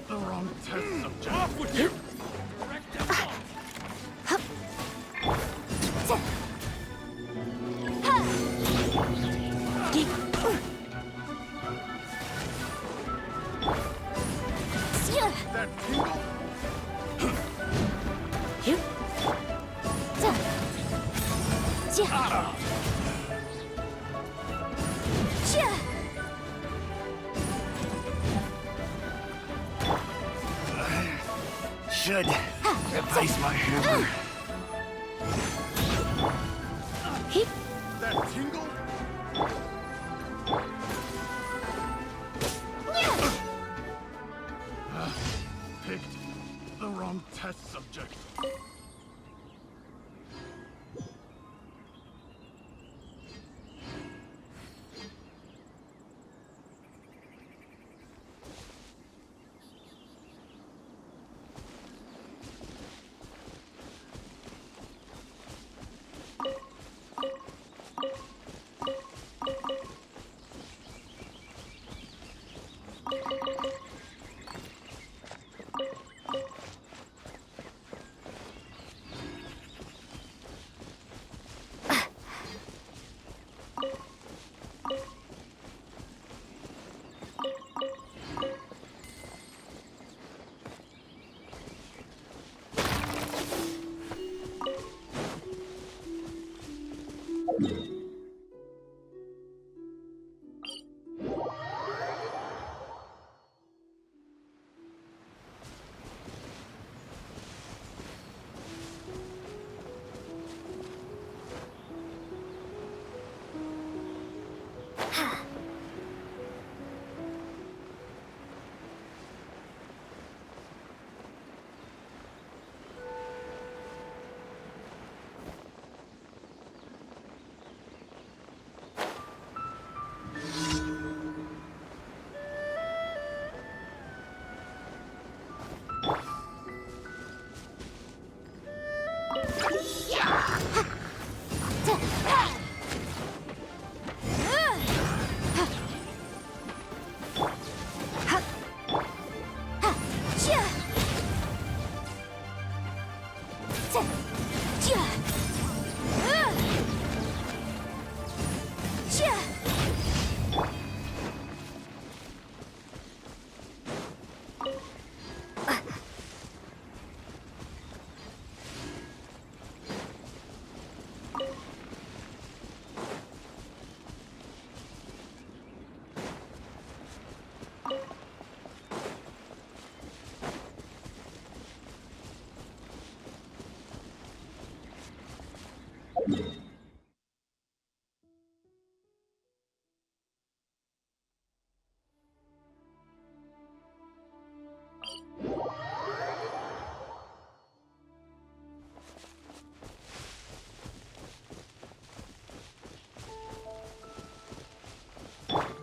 The wrong test subject. Off with you! Direct death that tingle? Should replace my hammer. That tingle? Picked the wrong test subject.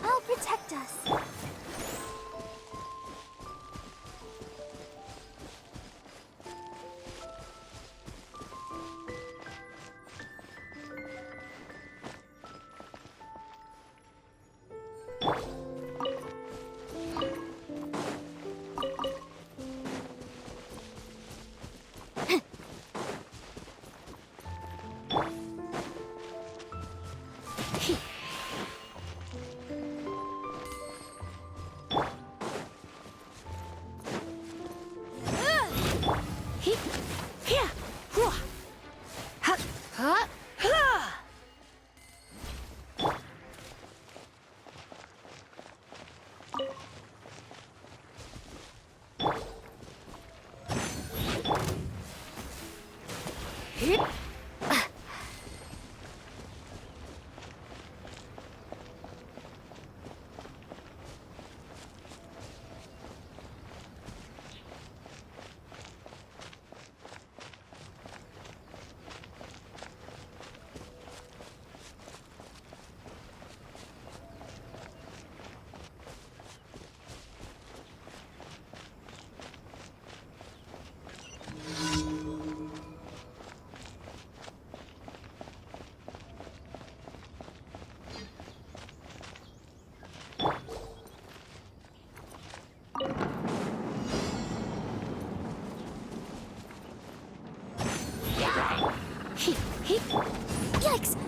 I'll protect us. Yikes!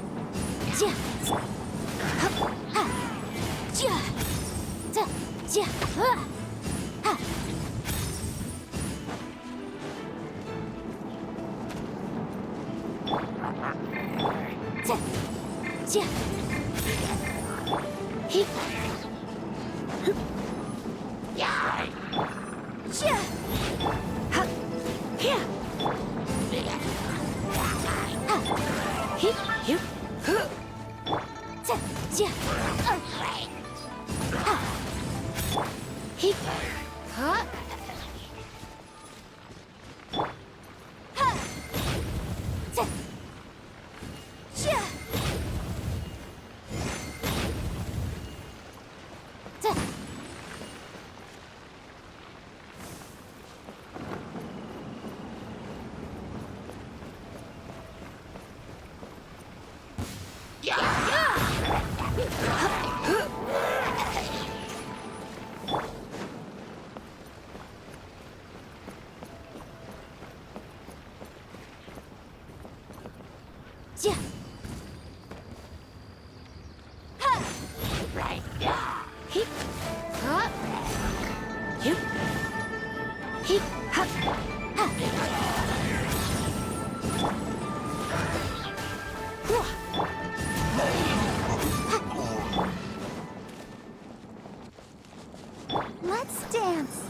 Let's dance.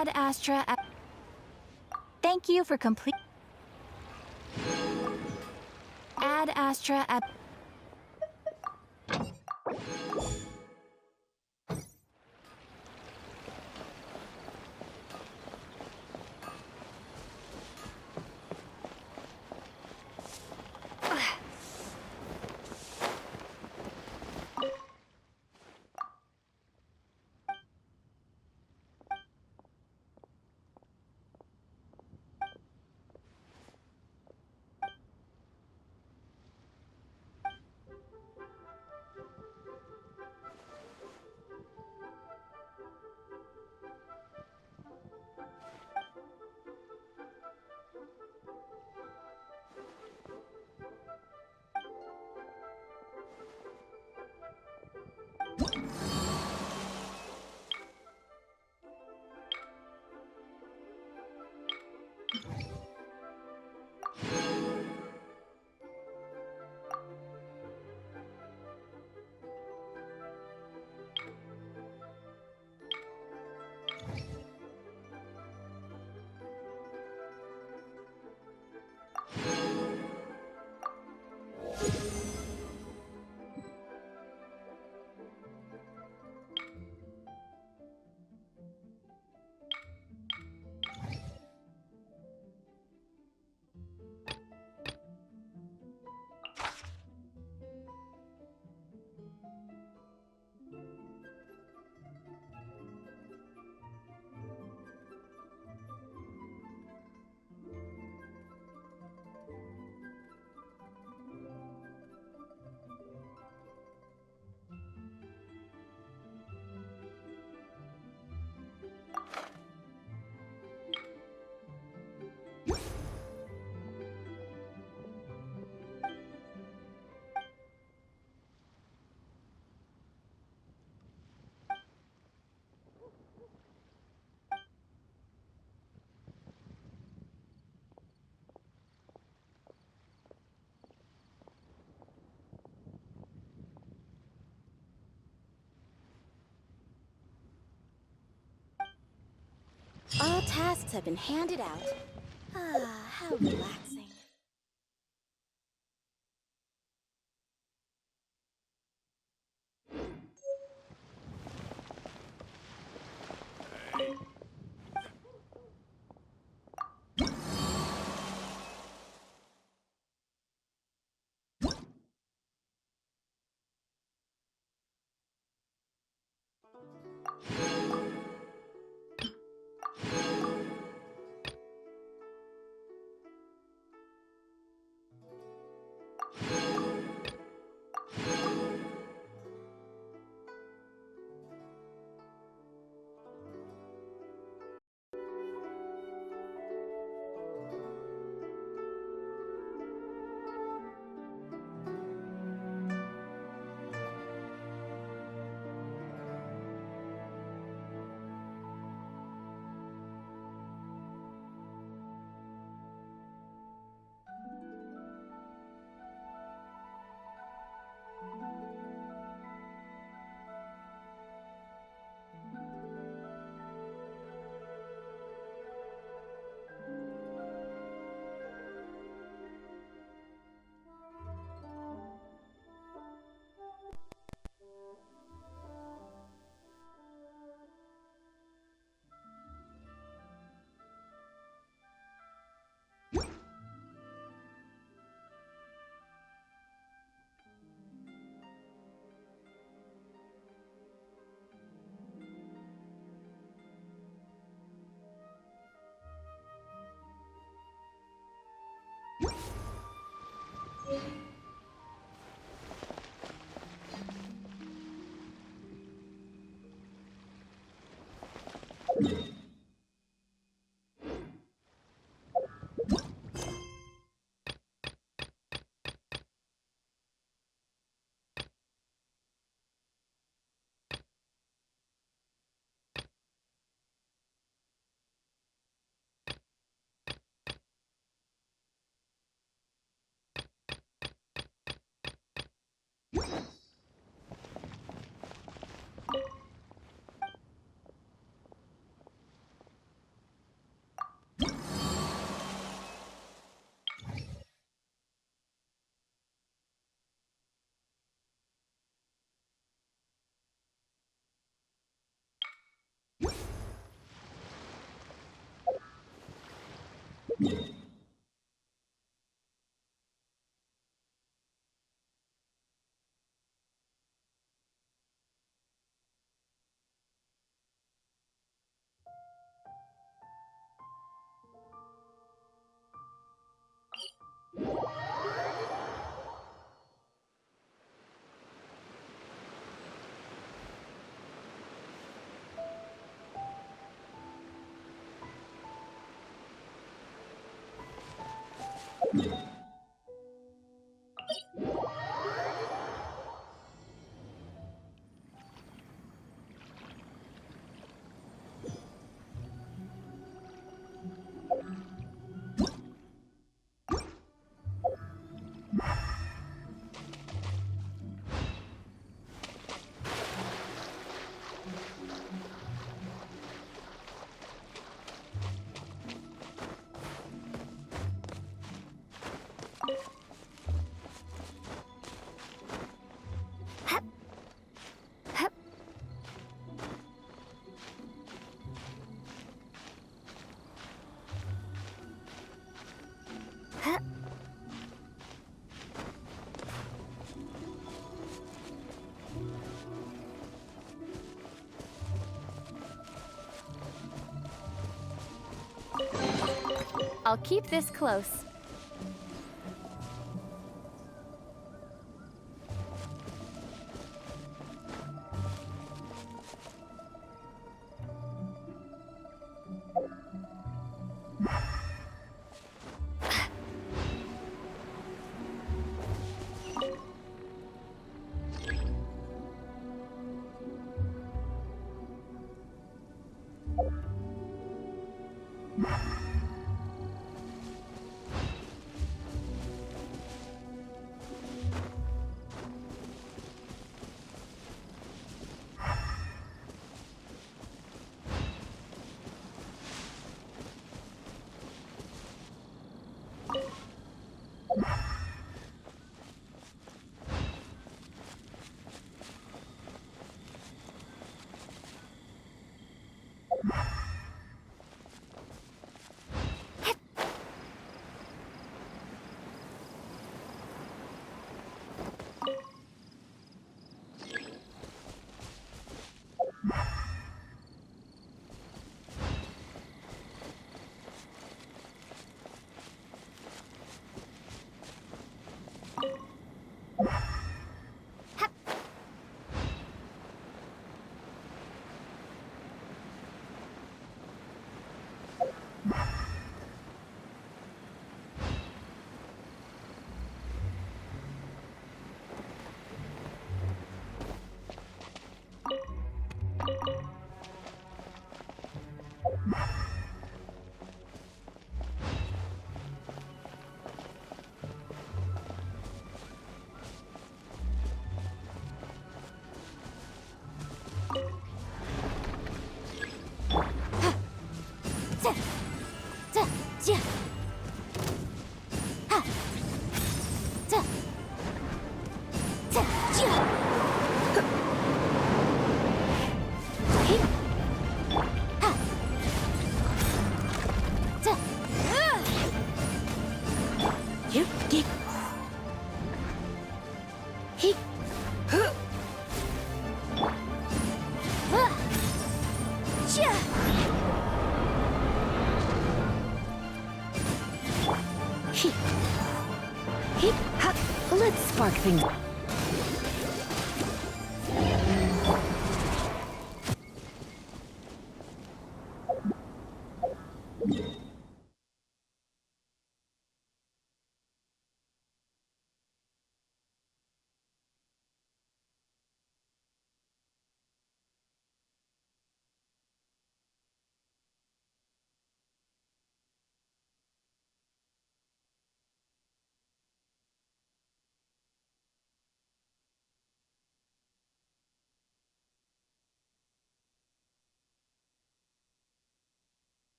Add Astra. Thank you for complete. Add Astra. All tasks have been handed out. Ah, how relaxing. I'll keep this close. Let's spark things.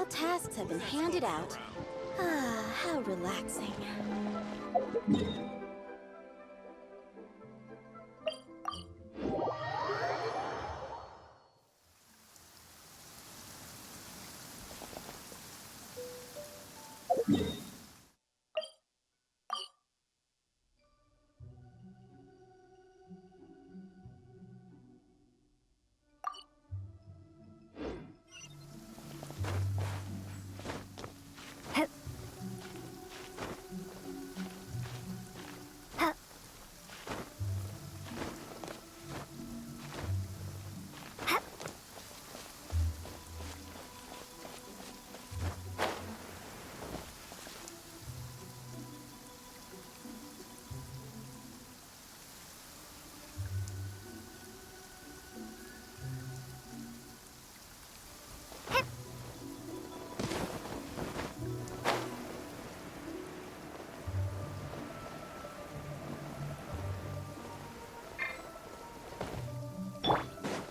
All tasks have been handed out. Ah, how relaxing.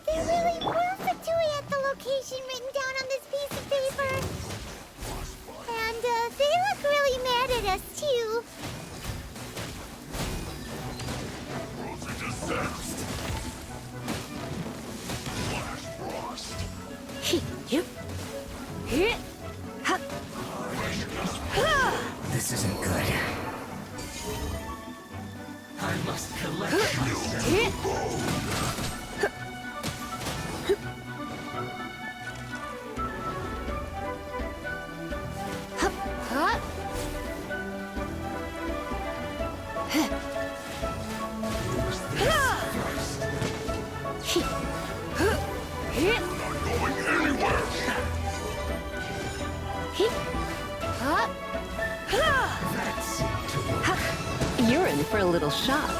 There really was a Teyvat location written down on this piece of paper. And they look really mad at us, too. This isn't good. I must collect You're in for a little shock.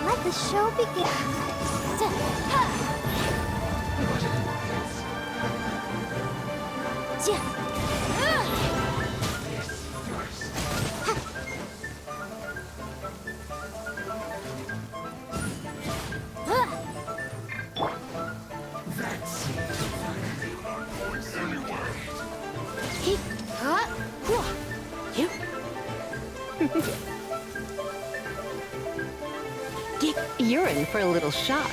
Let the show begin. You're in for a little shock.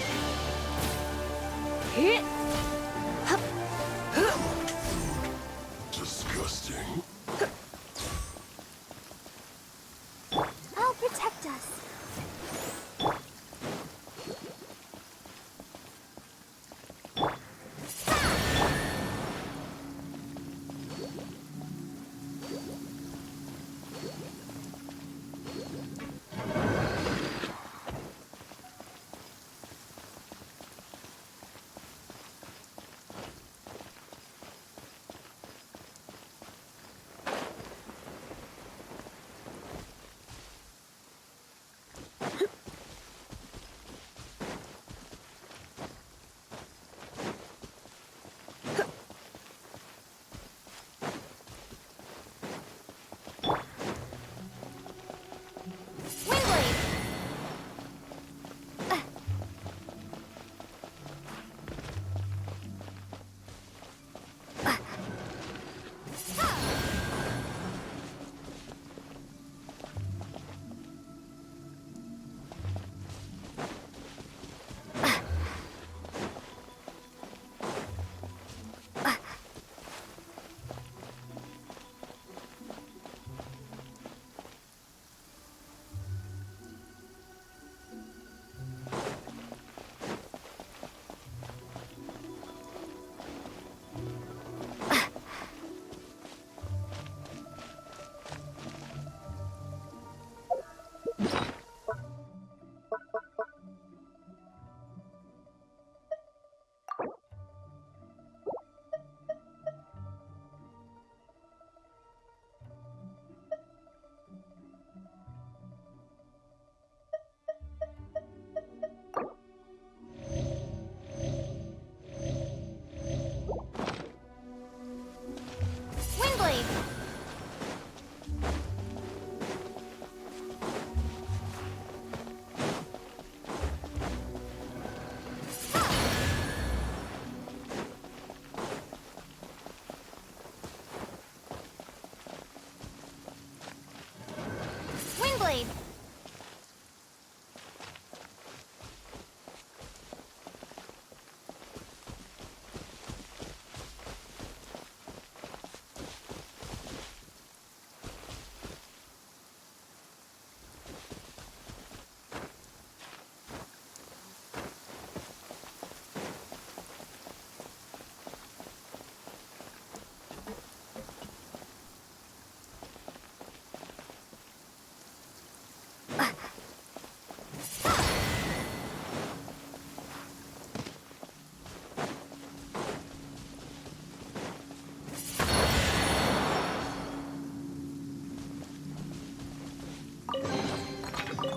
Disgusting. I'll protect us.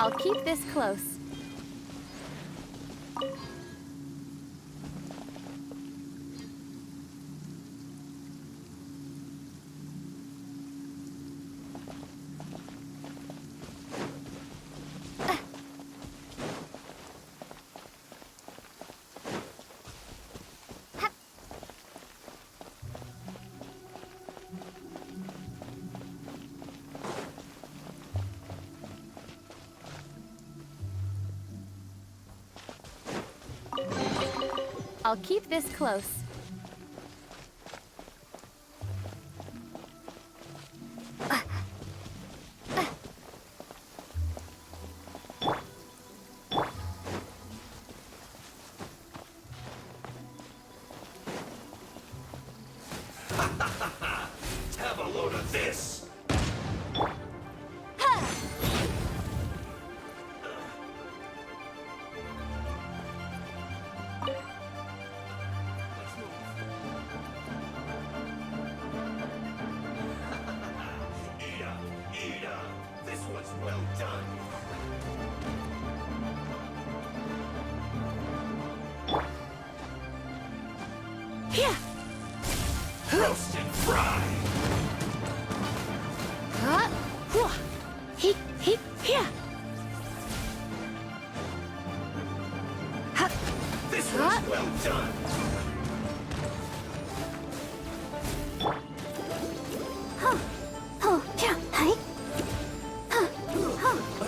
I'll keep this close. I'll keep this close. Have a load of this. This was well done. Here! Roast and fry. Here! This was well done.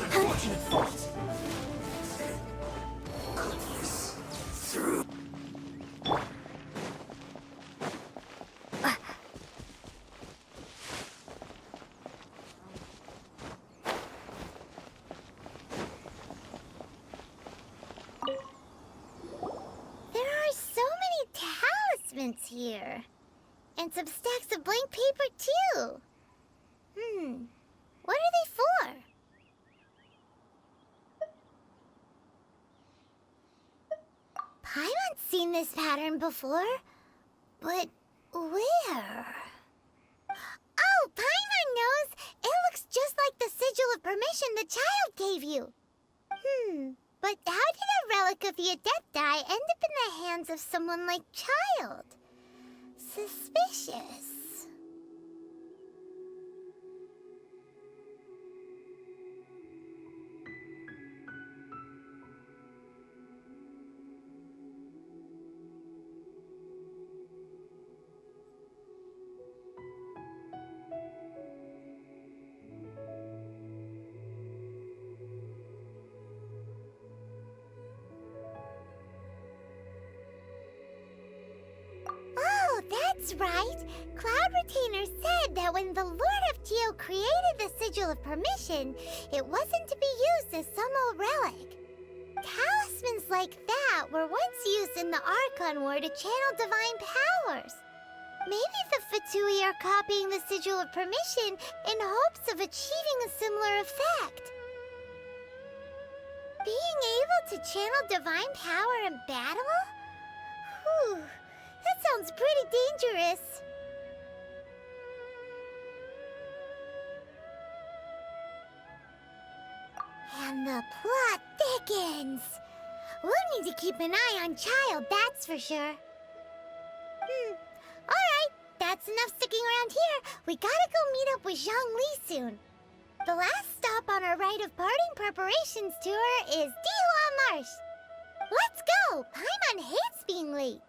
Unfortunate fault. Through. There are so many talismans here. And some stacks of blank paper, too. What are they for? Paimon's seen this pattern before. But where? Oh, Paimon knows! It looks just like the sigil of permission the child gave you. But how did a relic of the Adepti end up in the hands of someone like Child? Suspicious. Oh, that's right. Cloud Retainer said that when the Lord of Geo created the Sigil of Permission, it wasn't to be used as some old relic. Talismans like that were once used in the Archon War to channel divine powers. Maybe the Fatui are copying the Sigil of Permission in hopes of achieving a similar effect. Being able to channel divine power in battle? Whew, that sounds pretty dangerous. And the plot thickens. We'll need to keep an eye on Child, that's for sure. Alright, that's enough sticking around here. We gotta go meet up with Zhang Li soon. The last stop on our rite of parting preparations tour is Dihua Marsh. Let's go! Paimon hates being late.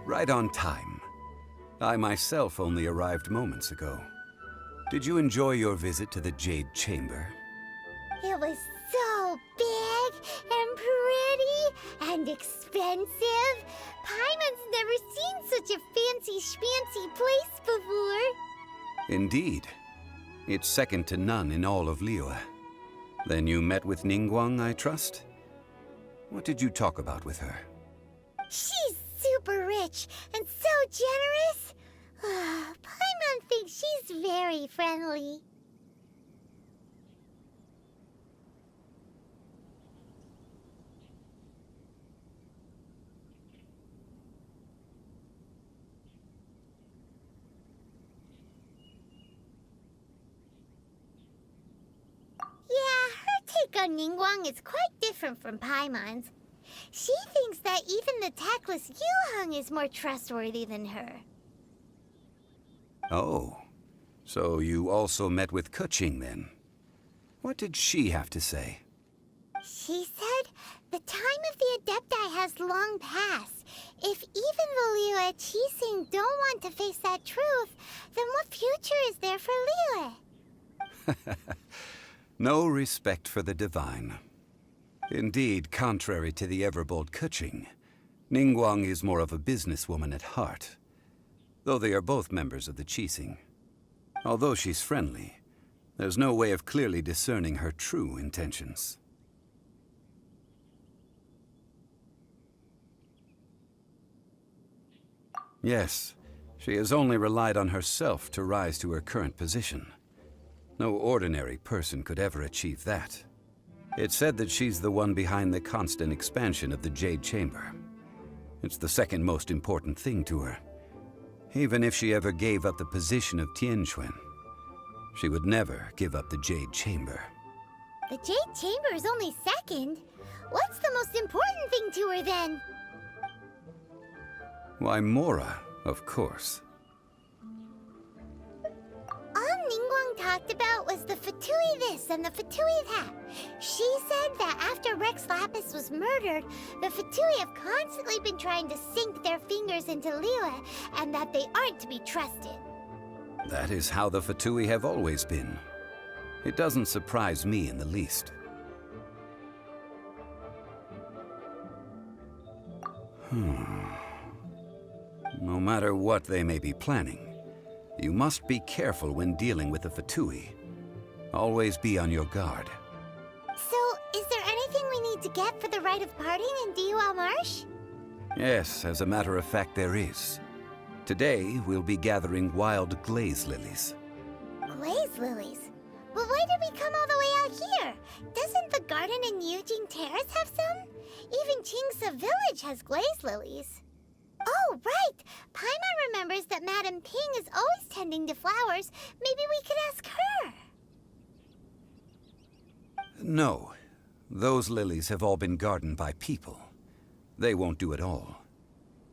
Right on time. I myself only arrived moments ago. Did you enjoy your visit to the Jade Chamber? It was so big and pretty and expensive. Paimon's never seen such a fancy schmancy place before. Indeed. It's second to none in all of Liyue. Then you met with Ningguang, I trust? What did you talk about with her? She's super rich and so generous. Paimon thinks she's very friendly. Yeah, her take on Ningguang is quite different from Paimon's. She thinks that even the tactless Yuheng is more trustworthy than her. Oh, so you also met with Keqing then? What did she have to say? She said the time of the Adepti has long passed. If even the Liyue Qixing don't want to face that truth, then what future is there for Liyue? No respect for the divine. Indeed, contrary to the ever-bold Keqing, Ningguang is more of a businesswoman at heart, though they are both members of the Qixing. Although she's friendly, there's no way of clearly discerning her true intentions. Yes, she has only relied on herself to rise to her current position. No ordinary person could ever achieve that. It's said that she's the one behind the constant expansion of the Jade Chamber. It's the second most important thing to her. Even if she ever gave up the position of Tianquan, she would never give up the Jade Chamber. The Jade Chamber is only second. What's the most important thing to her then? Why, Mora, of course. All Ningguang talked about was the Fatui this and the Fatui that. She said that after Rex Lapis was murdered, the Fatui have constantly been trying to sink their fingers into Liyue, and that they aren't to be trusted. That is how the Fatui have always been. It doesn't surprise me in the least. No matter what they may be planning, you must be careful when dealing with the Fatui. Always be on your guard. So, is there anything we need to get for the rite of parting in Dihua Marsh? Yes, as a matter of fact, there is. Today, we'll be gathering wild glaze lilies. Glaze lilies? But why did we come all the way out here? Doesn't the garden in Yujing Terrace have some? Even Qingse Village has glaze lilies. Oh, right! Paimon remembers that Madame Ping is always tending to flowers. Maybe we could ask her. No. Those lilies have all been gardened by people. They won't do it all.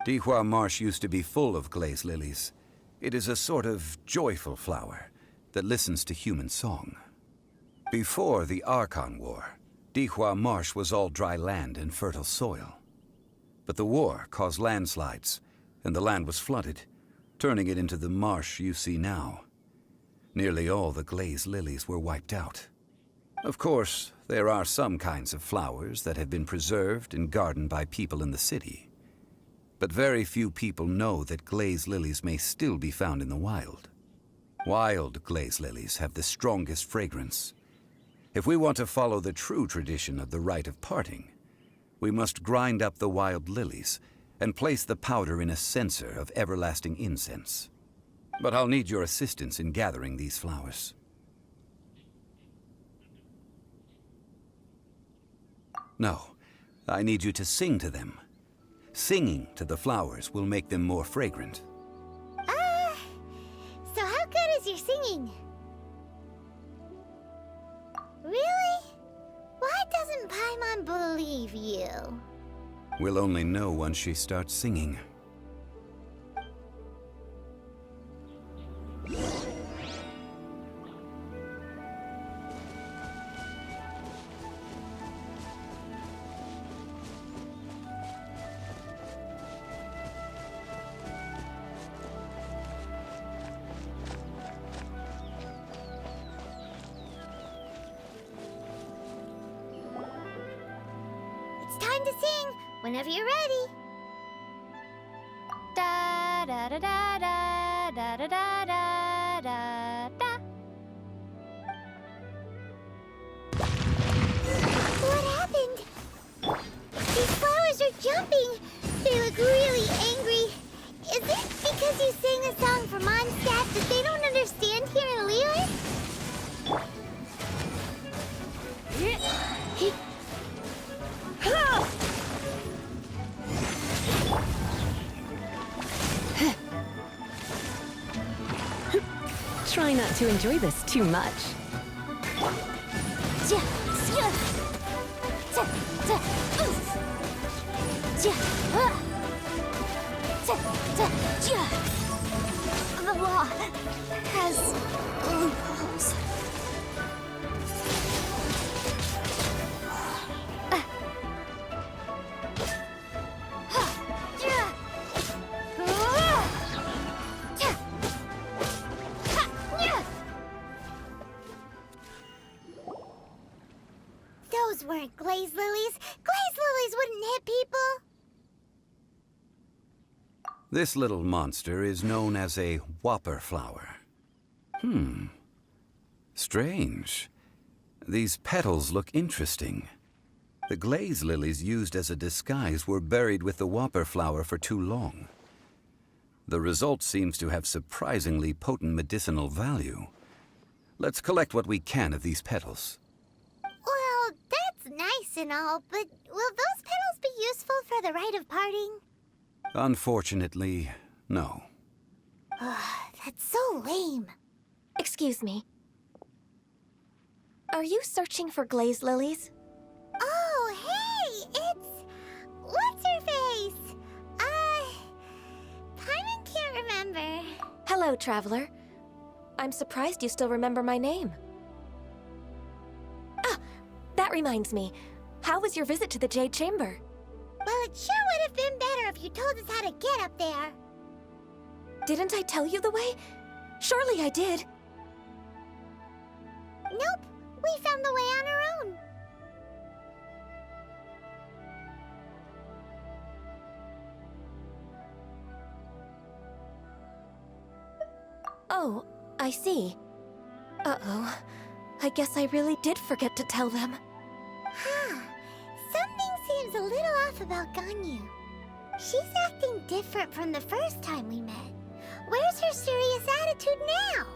Dihua Marsh used to be full of glaze lilies. It is a sort of joyful flower that listens to human song. Before the Archon War, Dihua Marsh was all dry land and fertile soil. But the war caused landslides, and the land was flooded, turning it into the marsh you see now. Nearly all the glaze lilies were wiped out. Of course, there are some kinds of flowers that have been preserved and gardened by people in the city. But very few people know that glaze lilies may still be found in the wild. Wild glaze lilies have the strongest fragrance. If we want to follow the true tradition of the rite of parting, we must grind up the wild lilies and place the powder in a censer of everlasting incense. But I'll need your assistance in gathering these flowers. No, I need you to sing to them. Singing to the flowers will make them more fragrant. So how good is your singing? Really? Why doesn't Paimon believe you? We'll only know once she starts singing. time to sing. Whenever you're ready. Da da da da da da da da da da da. What happened? These flowers are jumping. They look really angry. Is it because you sang a song for Mondstadt that they don't understand here in Liyue? Try not to enjoy this too much. The law has loopholes. Those weren't glaze lilies. Glaze lilies wouldn't hit people. This little monster is known as a whopper flower. Strange. These petals look interesting. The glaze lilies used as a disguise were buried with the whopper flower for too long. The result seems to have surprisingly potent medicinal value. Let's collect what we can of these petals. Well, that's nice and all, but will those petals be useful for the rite of parting? Unfortunately, no. That's so lame. Excuse me. Are you searching for glaze lilies? Oh, hey, it's... What's-her-face? Paimon can't remember. Hello, traveler. I'm surprised you still remember my name. Ah, that reminds me. How was your visit to the Jade Chamber? Well, it sure would have been better if you told us how to get up there. Didn't I tell you the way? Surely I did. Nope, we found the way on our own. Oh, I see. Uh-oh. I guess I really did forget to tell them. Huh. Something seems a little off about Ganyu. She's acting different from the first time we met. Where's her serious attitude now?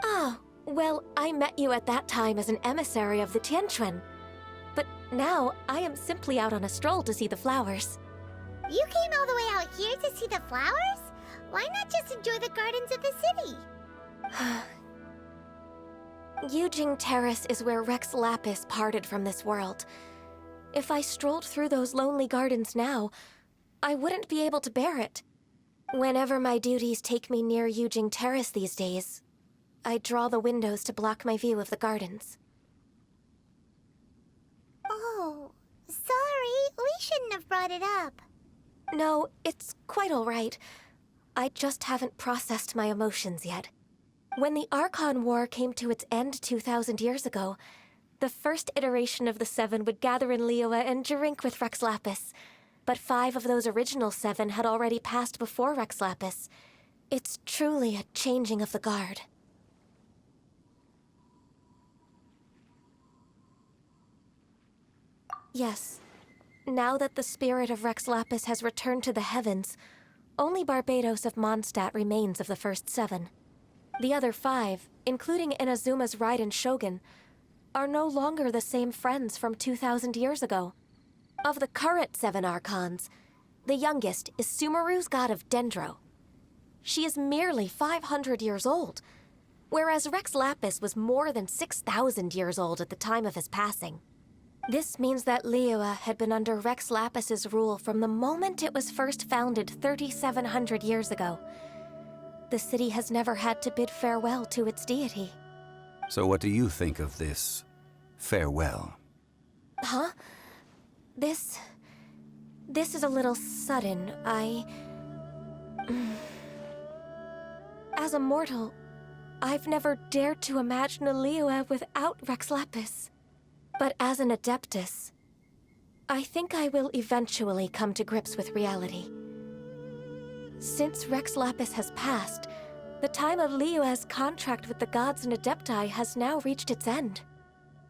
Ah, well, I met you at that time as an emissary of the Tianquan. But now, I am simply out on a stroll to see the flowers. You came all the way out here to see the flowers? Why not just enjoy the gardens of the city? Yujing Terrace is where Rex Lapis parted from this world. If I strolled through those lonely gardens now, I wouldn't be able to bear it. Whenever my duties take me near Yujing Terrace these days, I draw the windows to block my view of the gardens. Oh, sorry. We shouldn't have brought it up. No, it's quite all right. I just haven't processed my emotions yet. When the Archon War came to its end 2,000 years ago, the first iteration of the Seven would gather in Liyue and drink with Rex Lapis. But 5 of those original 7 had already passed before Rex Lapis. It's truly a changing of the guard. Yes. Now that the spirit of Rex Lapis has returned to the heavens, only Barbados of Mondstadt remains of the first 7. The other 5, including Inazuma's Raiden Shogun, are no longer the same friends from 2,000 years ago. Of the current 7 Archons, the youngest is Sumeru's god of Dendro. She is merely 500 years old, whereas Rex Lapis was more than 6,000 years old at the time of his passing. This means that Liyue had been under Rex Lapis's rule from the moment it was first founded 3,700 years ago. The city has never had to bid farewell to its deity. So what do you think of this farewell? Huh? This is a little sudden. As a mortal, I've never dared to imagine a Liyue without Rex Lapis. But as an Adeptus, I think I will eventually come to grips with reality. Since Rex Lapis has passed, the time of Liyue's contract with the gods and Adepti has now reached its end.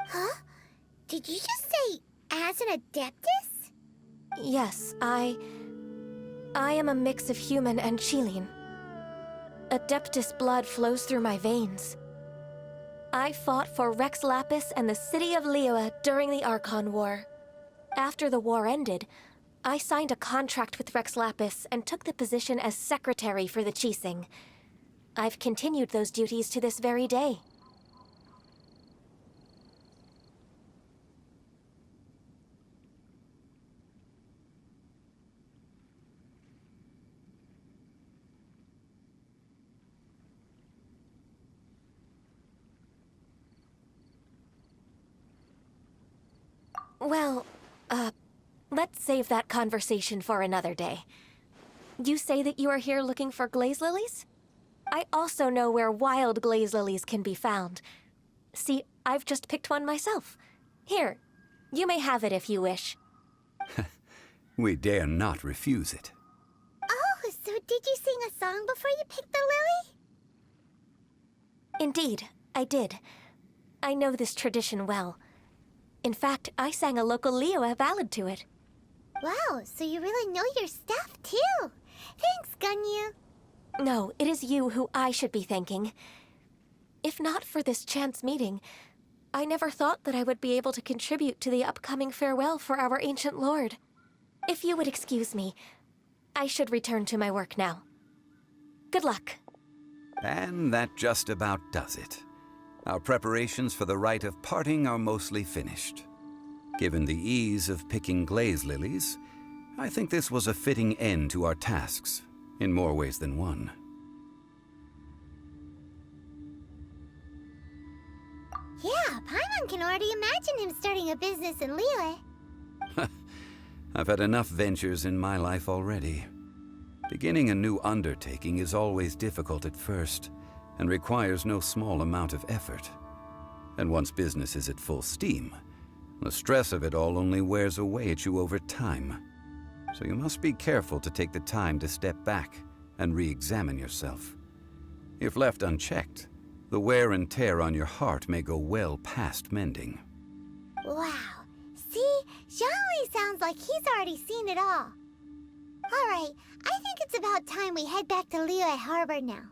Huh? Did you just say, as an Adeptus? Yes, I am a mix of human and Chilean. Adeptus blood flows through my veins. I fought for Rex Lapis and the city of Liyue during the Archon War. After the war ended, I signed a contract with Rex Lapis and took the position as secretary for the Qixing. I've continued those duties to this very day. Well, let's save that conversation for another day. You say that you are here looking for glaze lilies? I also know where wild glaze lilies can be found. See, I've just picked one myself. Here, you may have it if you wish. We dare not refuse it. Oh, so did you sing a song before you picked the lily? Indeed, I did. I know this tradition well. In fact, I sang a local Liyue ballad to it. Wow, so you really know your stuff, too. Thanks, Gunyu. No, it is you who I should be thanking. If not for this chance meeting, I never thought that I would be able to contribute to the upcoming farewell for our ancient lord. If you would excuse me, I should return to my work now. Good luck. And that just about does it. Our preparations for the rite of parting are mostly finished. Given the ease of picking glaze lilies, I think this was a fitting end to our tasks, in more ways than one. Yeah, Paimon can already imagine him starting a business in Liyue. I've had enough ventures in my life already. Beginning a new undertaking is always difficult at first, and requires no small amount of effort. And once business is at full steam, the stress of it all only wears away at you over time. So you must be careful to take the time to step back and re-examine yourself. If left unchecked, the wear and tear on your heart may go well past mending. Wow. See? Zhongli sounds like he's already seen it all. Alright, I think it's about time we head back to Liyue Harbor now.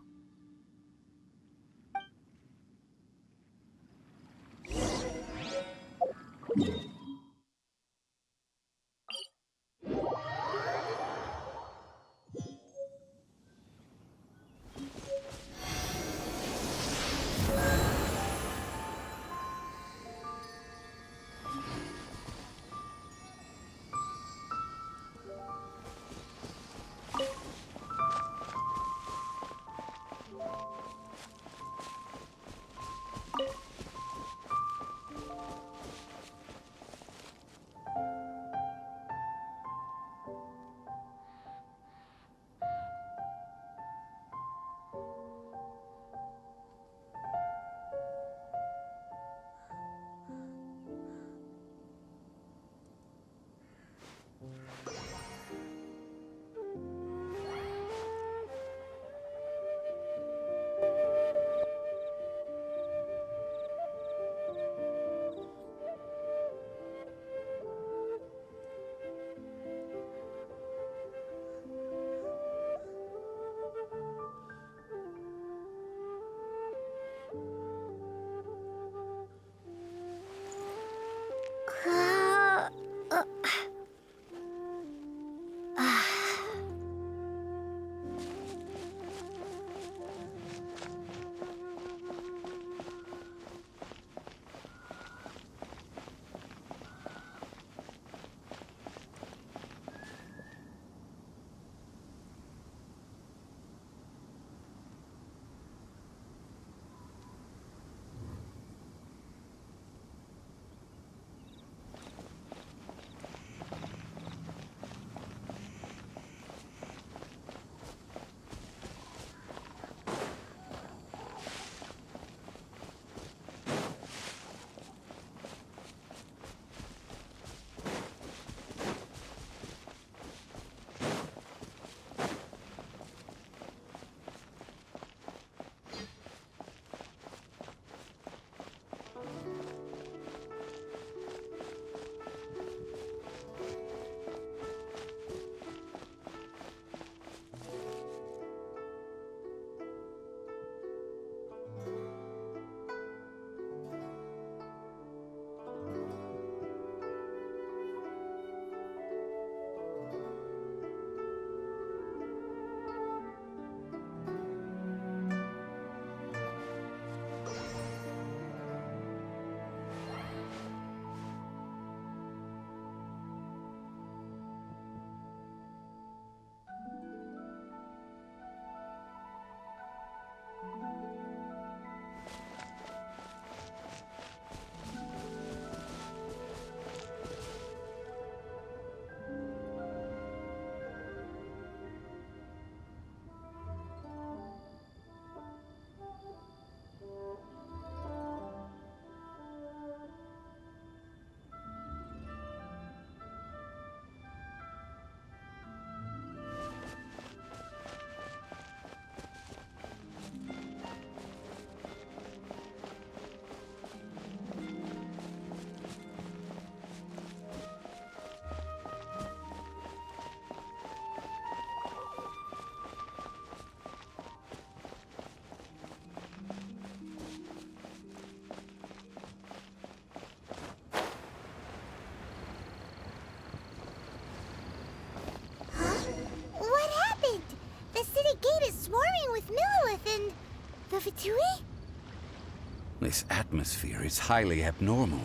This atmosphere is highly abnormal.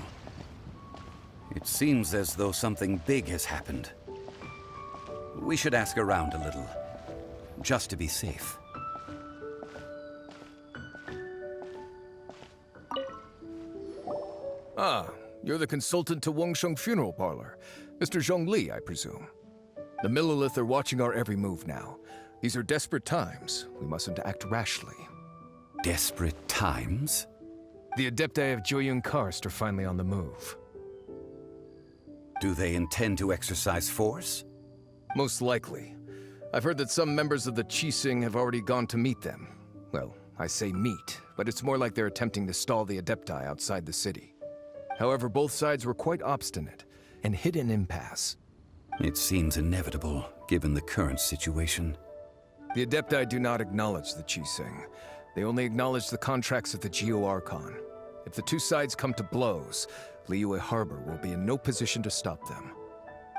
It seems as though something big has happened. We should ask around a little, just to be safe. Ah, you're the consultant to Wangsheng Funeral Parlor. Mr. Zhongli, I presume. The Millilith are watching our every move now. These are desperate times. We mustn't act rashly. Desperate times? The Adepti of Joyun Karst are finally on the move. Do they intend to exercise force? Most likely. I've heard that some members of the Qixing have already gone to meet them. Well, I say meet, but it's more like they're attempting to stall the Adepti outside the city. However, both sides were quite obstinate and hit an impasse. It seems inevitable, given the current situation. The Adepti do not acknowledge the Qixing. They only acknowledge the contracts of the Geo-Archon. If the two sides come to blows, Liyue Harbor will be in no position to stop them.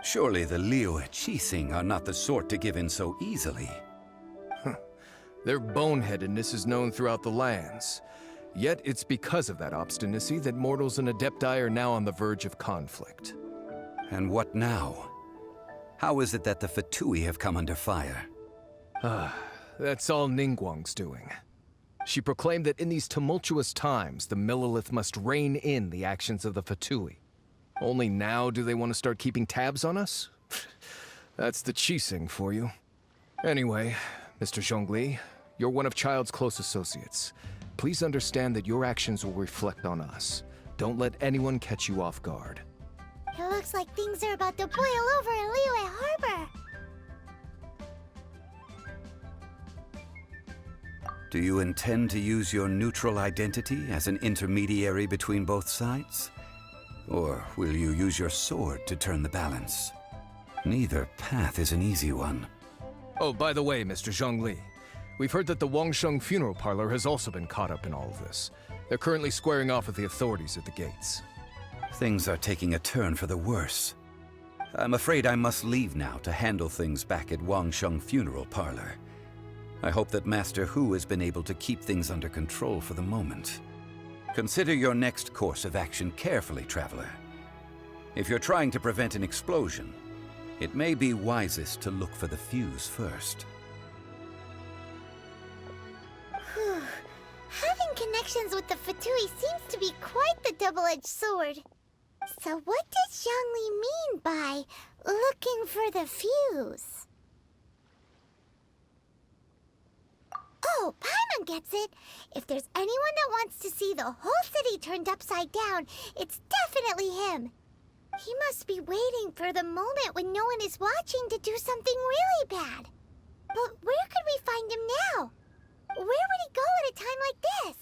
Surely the Liyue Qixing are not the sort to give in so easily. Their boneheadedness is known throughout the lands. Yet it's because of that obstinacy that mortals and Adepti are now on the verge of conflict. And what now? How is it that the Fatui have come under fire? That's all Ningguang's doing. She proclaimed that in these tumultuous times, the Millilith must rein in the actions of the Fatui. Only now do they want to start keeping tabs on us? That's the Qixing for you. Anyway, Mr. Zhongli, you're one of Child's close associates. Please understand that your actions will reflect on us. Don't let anyone catch you off guard. It looks like things are about to boil over in Liyue Harbor. Do you intend to use your neutral identity as an intermediary between both sides? Or will you use your sword to turn the balance? Neither path is an easy one. Oh, by the way, Mr. Zhongli, we've heard that the Wangsheng Funeral Parlor has also been caught up in all of this. They're currently squaring off with the authorities at the gates. Things are taking a turn for the worse. I'm afraid I must leave now to handle things back at Wangsheng Funeral Parlor. I hope that Master Hu has been able to keep things under control for the moment. Consider your next course of action carefully, Traveler. If you're trying to prevent an explosion, it may be wisest to look for the fuse first. Having connections with the Fatui seems to be quite the double-edged sword. So what does Zhongli mean by looking for the fuse? Oh, Paimon gets it. If there's anyone that wants to see the whole city turned upside down, it's definitely him. He must be waiting for the moment when no one is watching to do something really bad. But where could we find him now? Where would he go at a time like this?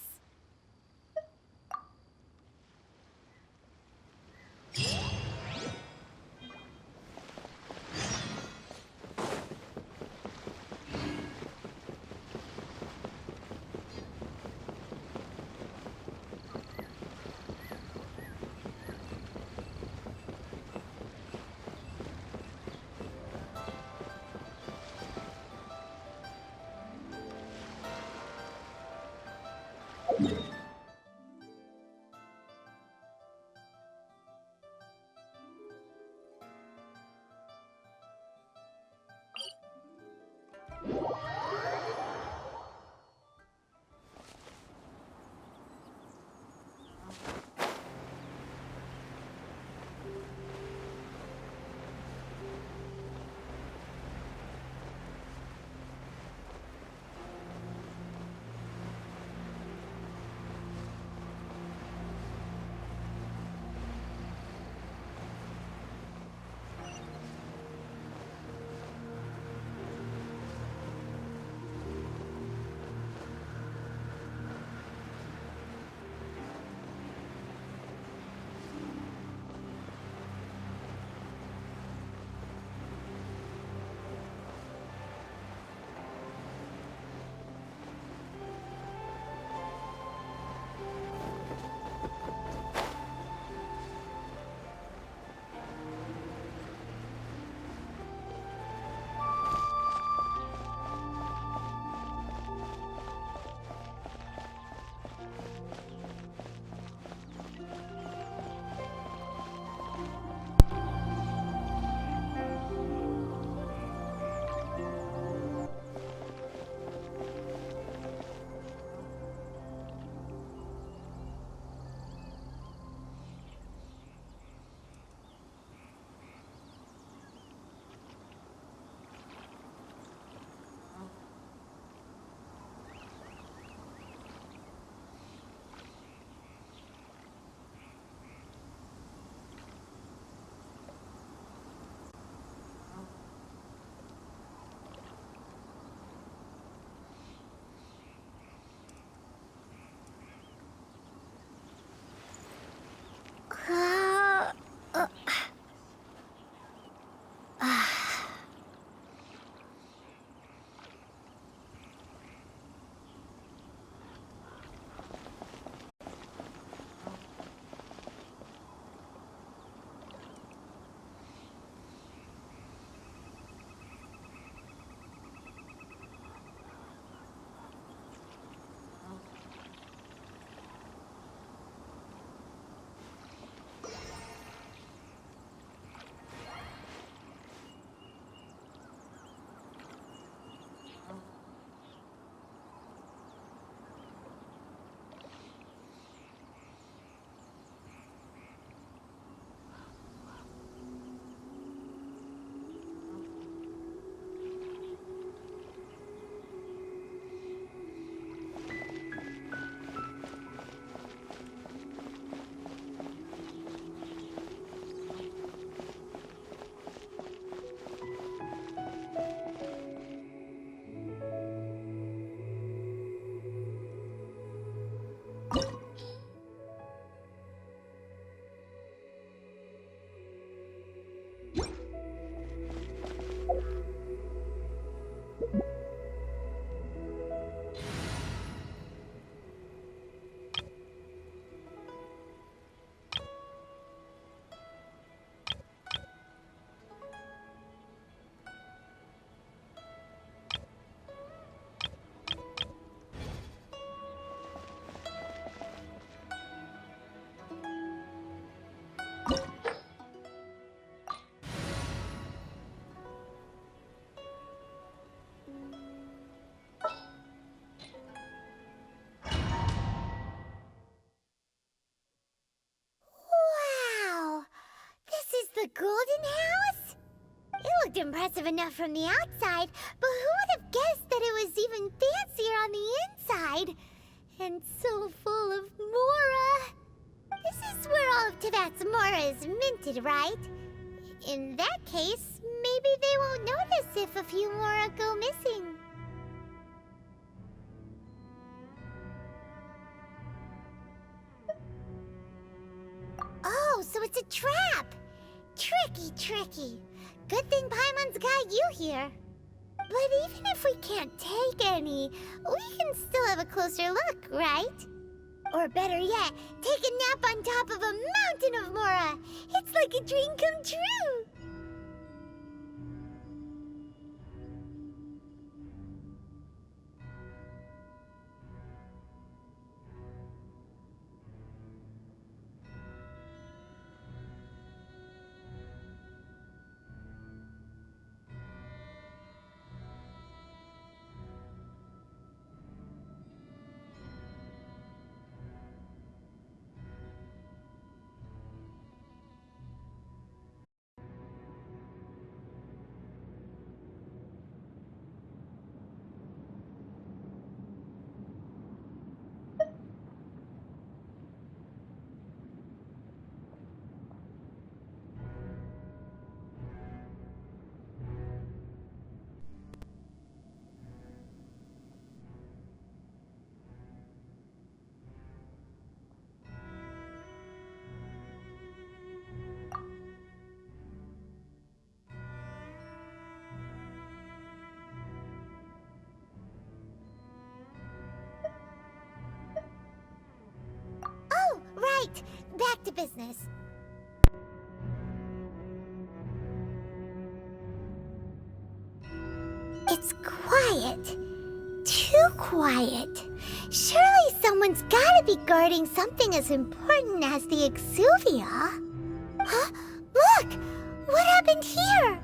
Wow! This is the Golden House? It looked impressive enough from the outside, but who would have guessed that it was even fancier on the inside? And so full of Mora. This is where all of Teyvat's Mora is minted, right? In that case, maybe they won't notice if a few Mora go missing. Oh, so it's a trap! Tricky, tricky. Good thing Paimon's got you here. But even if we can't take any, we can still have a closer look, right? Or better yet, take a nap on top of a mountain of Mora. It's like a dream come true. Oh, right. Back to business. It's quiet. Too quiet. Surely someone's gotta be guarding something as important as the Exuvia. Huh? Look! What happened here?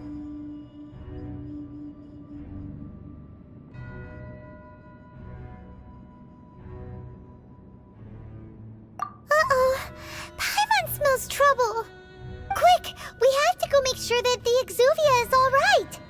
Uh-oh. Paimon smells trouble. Quick! We have to go make sure that the Exuvia is all right.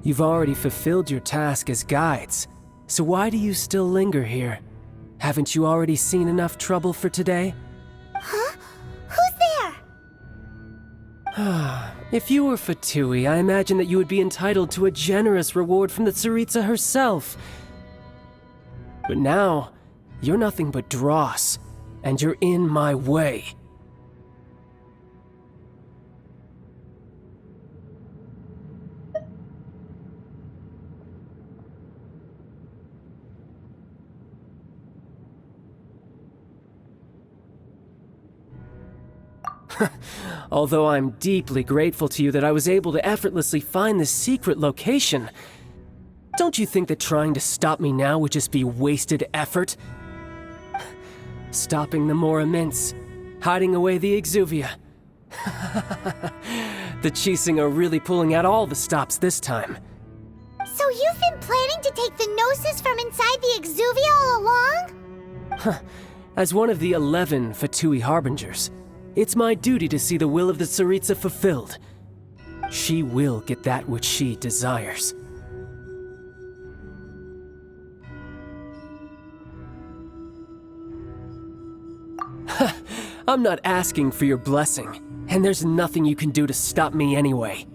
You've already fulfilled your task as guides, so why do you still linger here? Haven't you already seen enough trouble for today? Huh? Who's there? If you were Fatui, I imagine that you would be entitled to a generous reward from the Tsaritsa herself. But now, you're nothing but dross, and you're in my way. Although I'm deeply grateful to you that I was able to effortlessly find this secret location, don't you think that trying to stop me now would just be wasted effort? Stopping the Mora Mints, hiding away the Exuvia. The Chising are really pulling out all the stops this time. So you've been planning to take the Gnosis from inside the Exuvia all along? As one of the 11 Fatui Harbingers, it's my duty to see the will of the Tsaritsa fulfilled. She will get that which she desires. I'm not asking for your blessing, and there's nothing you can do to stop me anyway.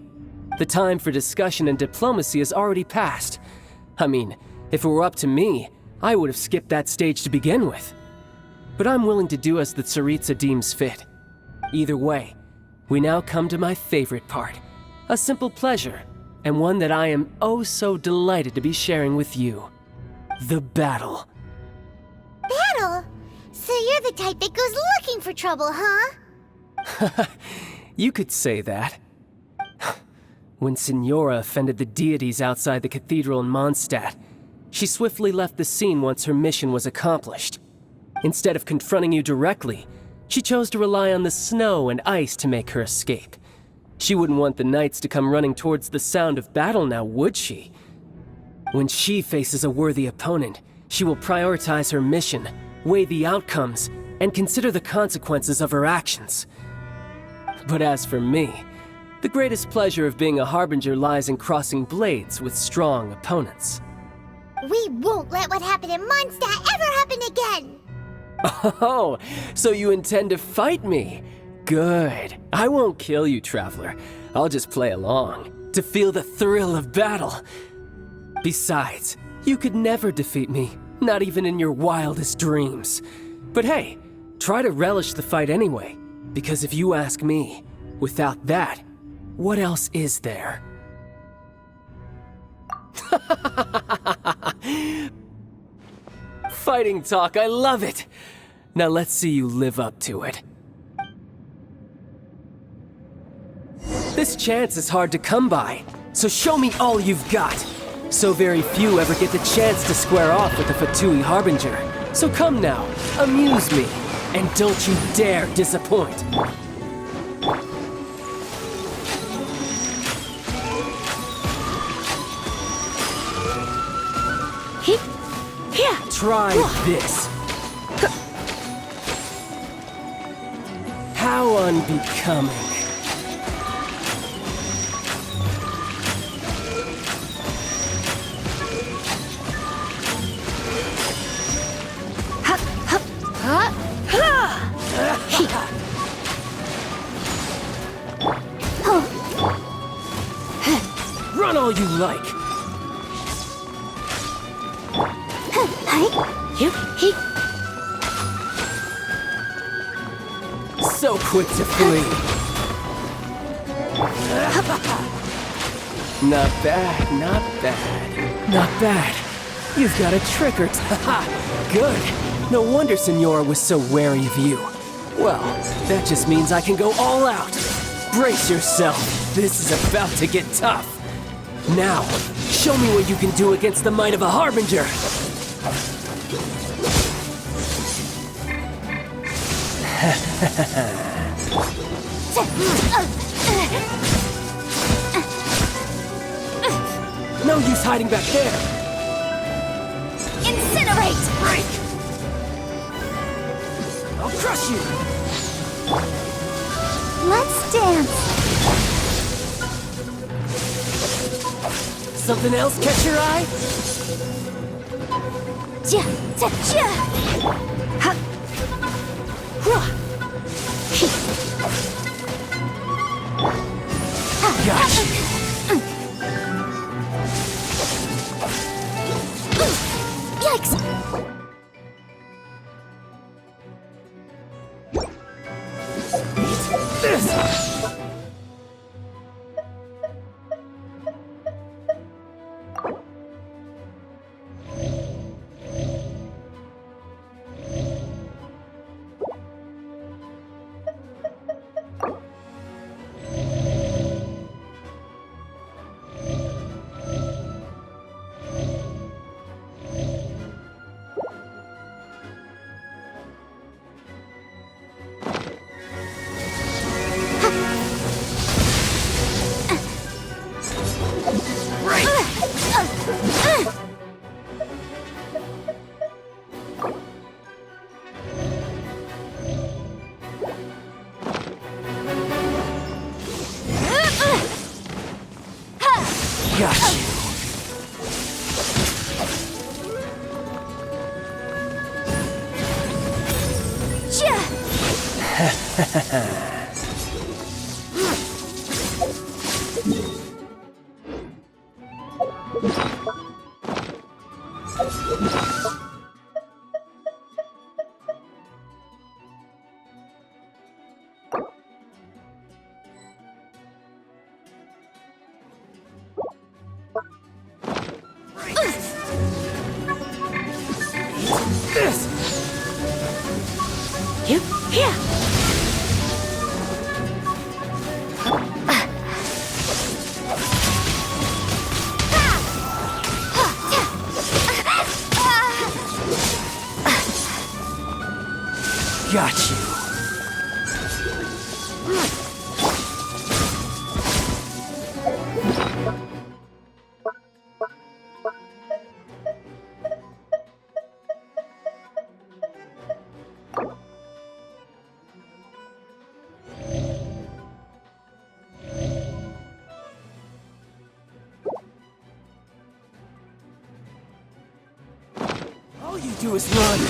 The time for discussion and diplomacy has already passed. I mean, if it were up to me, I would have skipped that stage to begin with. But I'm willing to do as the Tsaritsa deems fit. Either way, we now come to my favorite part. A simple pleasure, and one that I am oh so delighted to be sharing with you. The battle. Battle? So you're the type that goes looking for trouble, huh? You could say that. When Signora offended the deities outside the cathedral in Mondstadt, she swiftly left the scene once her mission was accomplished. Instead of confronting you directly, she chose to rely on the snow and ice to make her escape. She wouldn't want the knights to come running towards the sound of battle now, would she? When she faces a worthy opponent, she will prioritize her mission, weigh the outcomes, and consider the consequences of her actions. But as for me, the greatest pleasure of being a Harbinger lies in crossing blades with strong opponents. We won't let what happened in Mondstadt ever happen again! Oh, so you intend to fight me? Good. I won't kill you, Traveler. I'll just play along, to feel the thrill of battle. Besides, you could never defeat me, not even in your wildest dreams. But hey, try to relish the fight anyway, because if you ask me, without that, what else is there? Fighting talk, I love it! Now let's see you live up to it. This chance is hard to come by, so show me all you've got. So very few ever get the chance to square off with the Fatui Harbinger. So come now, amuse me, and don't you dare disappoint. Try this. How unbecoming. Run all you like. So quick to flee. Not bad, not bad. Not bad. You've got a trick or good. No wonder Signora was so wary of you. Well, that just means I can go all out. Brace yourself. This is about to get tough. Now, show me what you can do against the might of a Harbinger. No use hiding back there. Incinerate! Break! I'll crush you. Let's dance. Something else catch your eye? Got you. Yikes! This! Got you. All you do is run.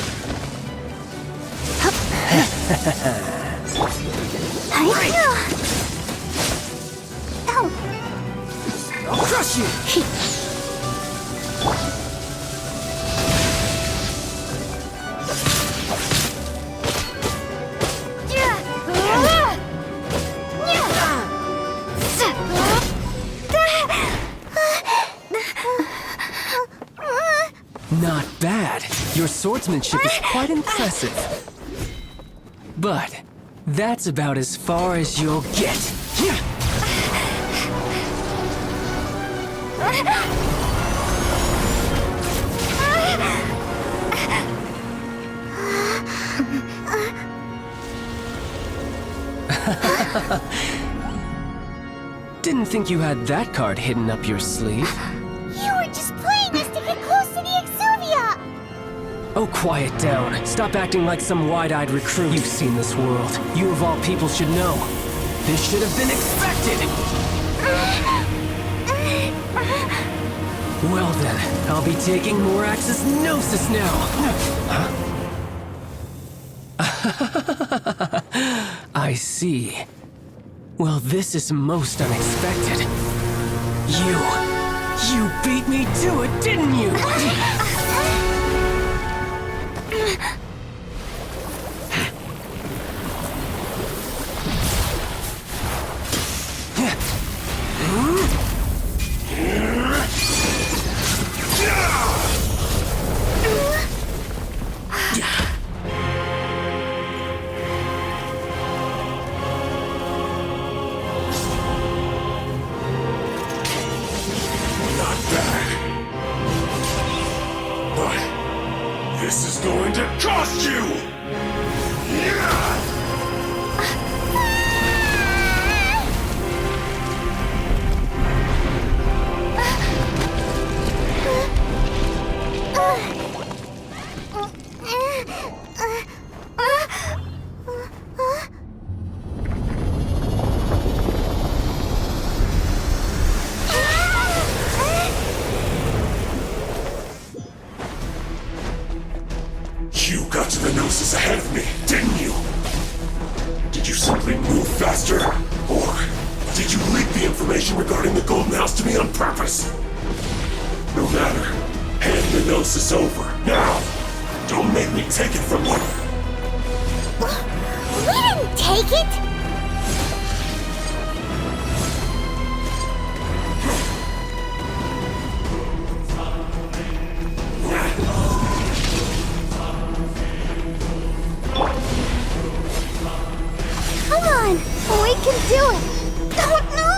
I'll crush you! Not bad. Your swordsmanship is quite impressive. But that's about as far as you'll get. Didn't think you had that card hidden up your sleeve. You were just playing us to get close to the Exuvia! Oh, quiet down. Stop acting like some wide-eyed recruit. You've seen this world. You of all people should know. This should have been expected! Well then, I'll be taking Morax's Gnosis now! I see. Well, this is most unexpected. You beat me to it, didn't you? This is going to cost you! You got to the Gnosis ahead of me, didn't you? Did you simply move faster? Or did you leak the information regarding the Golden House to me on purpose? No matter. Hand the Gnosis over, now! Don't make me take it from you! We didn't take it! Come on! We can do it! Oh no!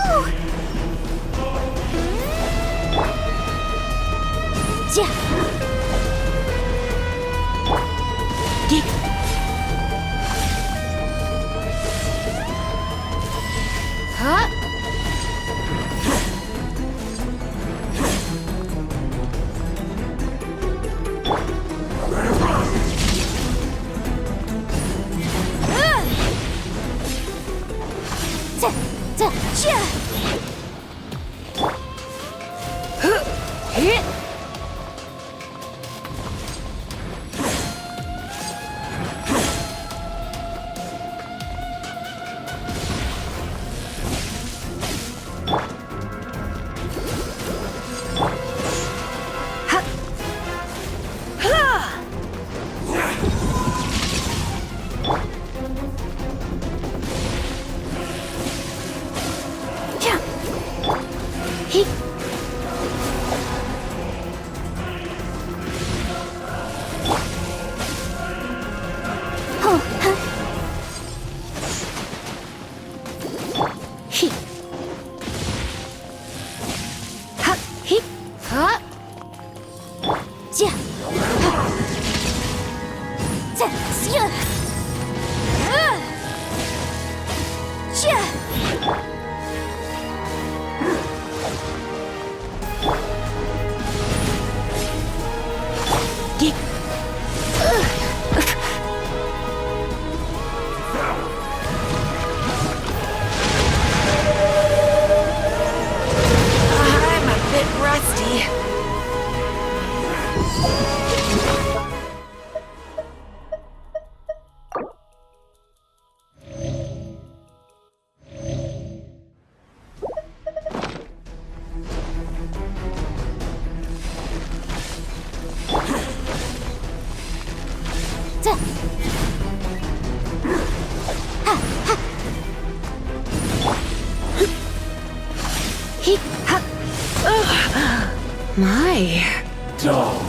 Huh? I'm a bit rusty. My. Dull.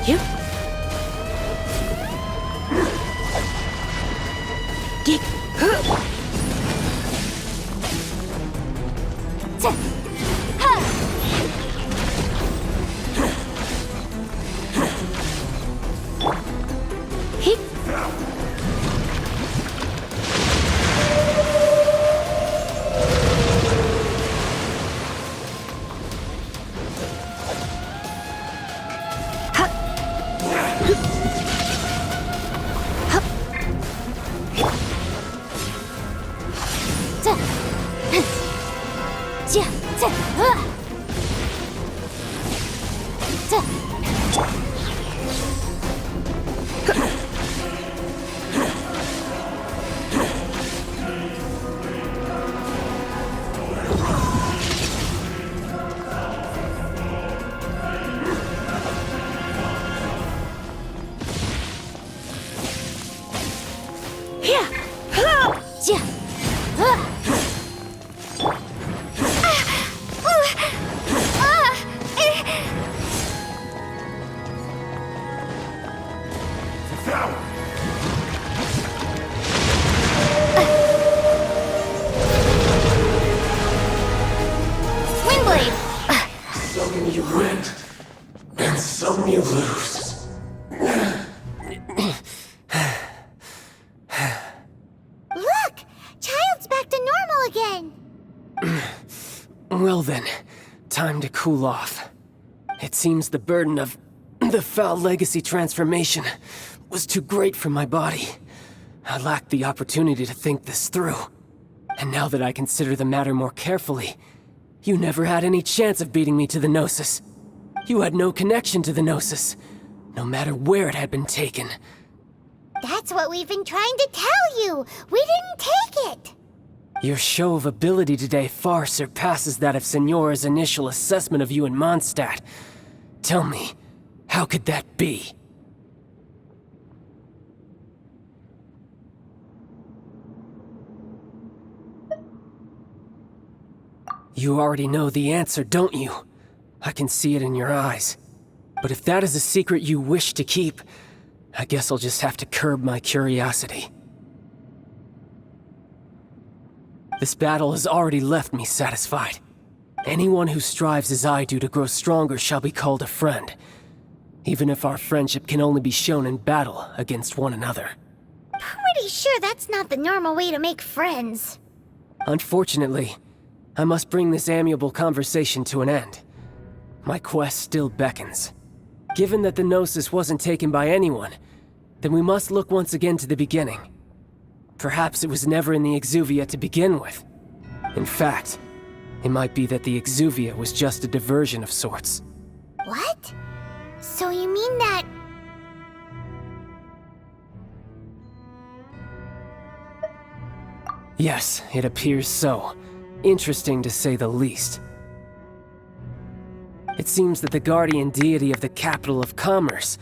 You? Geek. Some you win, and some you lose. Look! Child's back to normal again! Well then, time to cool off. It seems the burden of the foul legacy transformation was too great for my body. I lacked the opportunity to think this through. And now that I consider the matter more carefully, you never had any chance of beating me to the Gnosis. You had no connection to the Gnosis, no matter where it had been taken. That's what we've been trying to tell you! We didn't take it! Your show of ability today far surpasses that of Signora's initial assessment of you in Mondstadt. Tell me, how could that be? You already know the answer, don't you? I can see it in your eyes. But if that is a secret you wish to keep, I guess I'll just have to curb my curiosity. This battle has already left me satisfied. Anyone who strives as I do to grow stronger shall be called a friend, even if our friendship can only be shown in battle against one another. Pretty sure that's not the normal way to make friends. Unfortunately, I must bring this amiable conversation to an end. My quest still beckons. Given that the Gnosis wasn't taken by anyone, then we must look once again to the beginning. Perhaps it was never in the Exuvia to begin with. In fact, it might be that the Exuvia was just a diversion of sorts. What? So you mean that... Yes, it appears so. Interesting to say the least. It seems that the guardian deity of the capital of commerce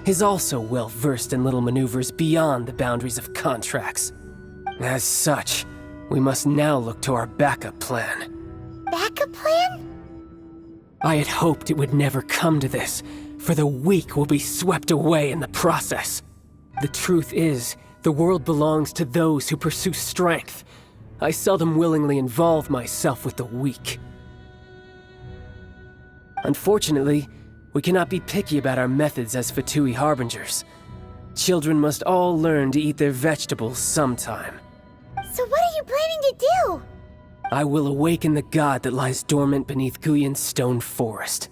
is also well versed in little maneuvers beyond the boundaries of contracts. As such, we must now look to our backup plan. Backup plan? I had hoped it would never come to this, for the weak will be swept away in the process. The truth is, the world belongs to those who pursue strength. I seldom willingly involve myself with the weak. Unfortunately, we cannot be picky about our methods as Fatui harbingers. Children must all learn to eat their vegetables sometime. So what are you planning to do? I will awaken the god that lies dormant beneath Guyon's stone forest.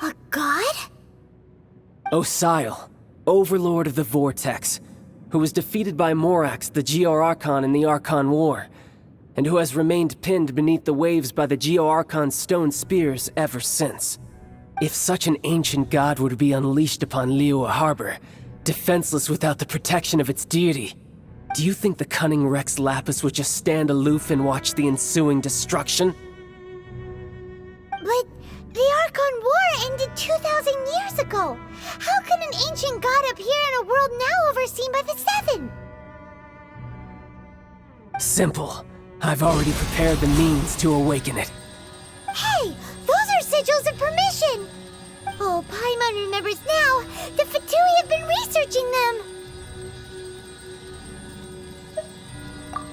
A god? Osile, overlord of the Vortex, who was defeated by Morax, the Geo-Archon in the Archon War, and who has remained pinned beneath the waves by the Geo-Archon's stone spears ever since. If such an ancient god were to be unleashed upon Liyue Harbor, defenseless without the protection of its deity, do you think the cunning Rex Lapis would just stand aloof and watch the ensuing destruction? But the Archon War ended 2,000 years ago. How can an ancient god appear in a world now overseen by the Seven? Simple. I've already prepared the means to awaken it. Hey, those are sigils of permission! Oh, Paimon remembers now. The Fatui have been researching them.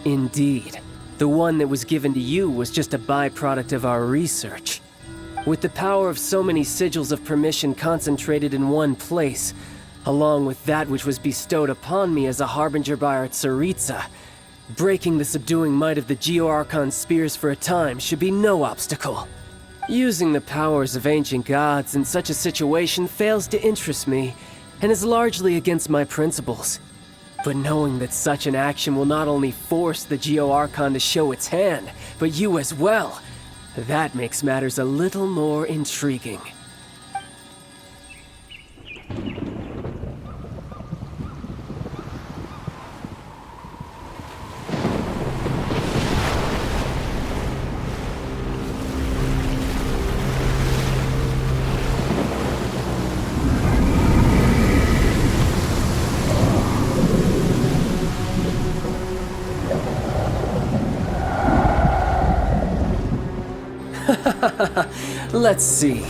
Indeed. The one that was given to you was just a byproduct of our research. With the power of so many sigils of permission concentrated in one place, along with that which was bestowed upon me as a harbinger by our Tsaritsa, breaking the subduing might of the Geo-Archon spears for a time should be no obstacle. Using the powers of ancient gods in such a situation fails to interest me, and is largely against my principles. But knowing that such an action will not only force the Geo-Archon to show its hand, but you as well, that makes matters a little more intriguing. Let's see.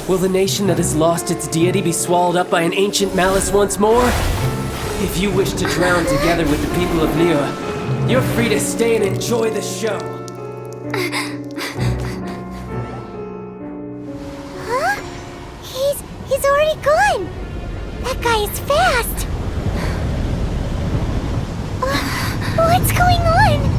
Will the nation that has lost its deity be swallowed up by an ancient malice once more? If you wish to drown together with the people of Liyue, you're free to stay and enjoy the show. Huh? He's already gone. That guy is fast. What's going on?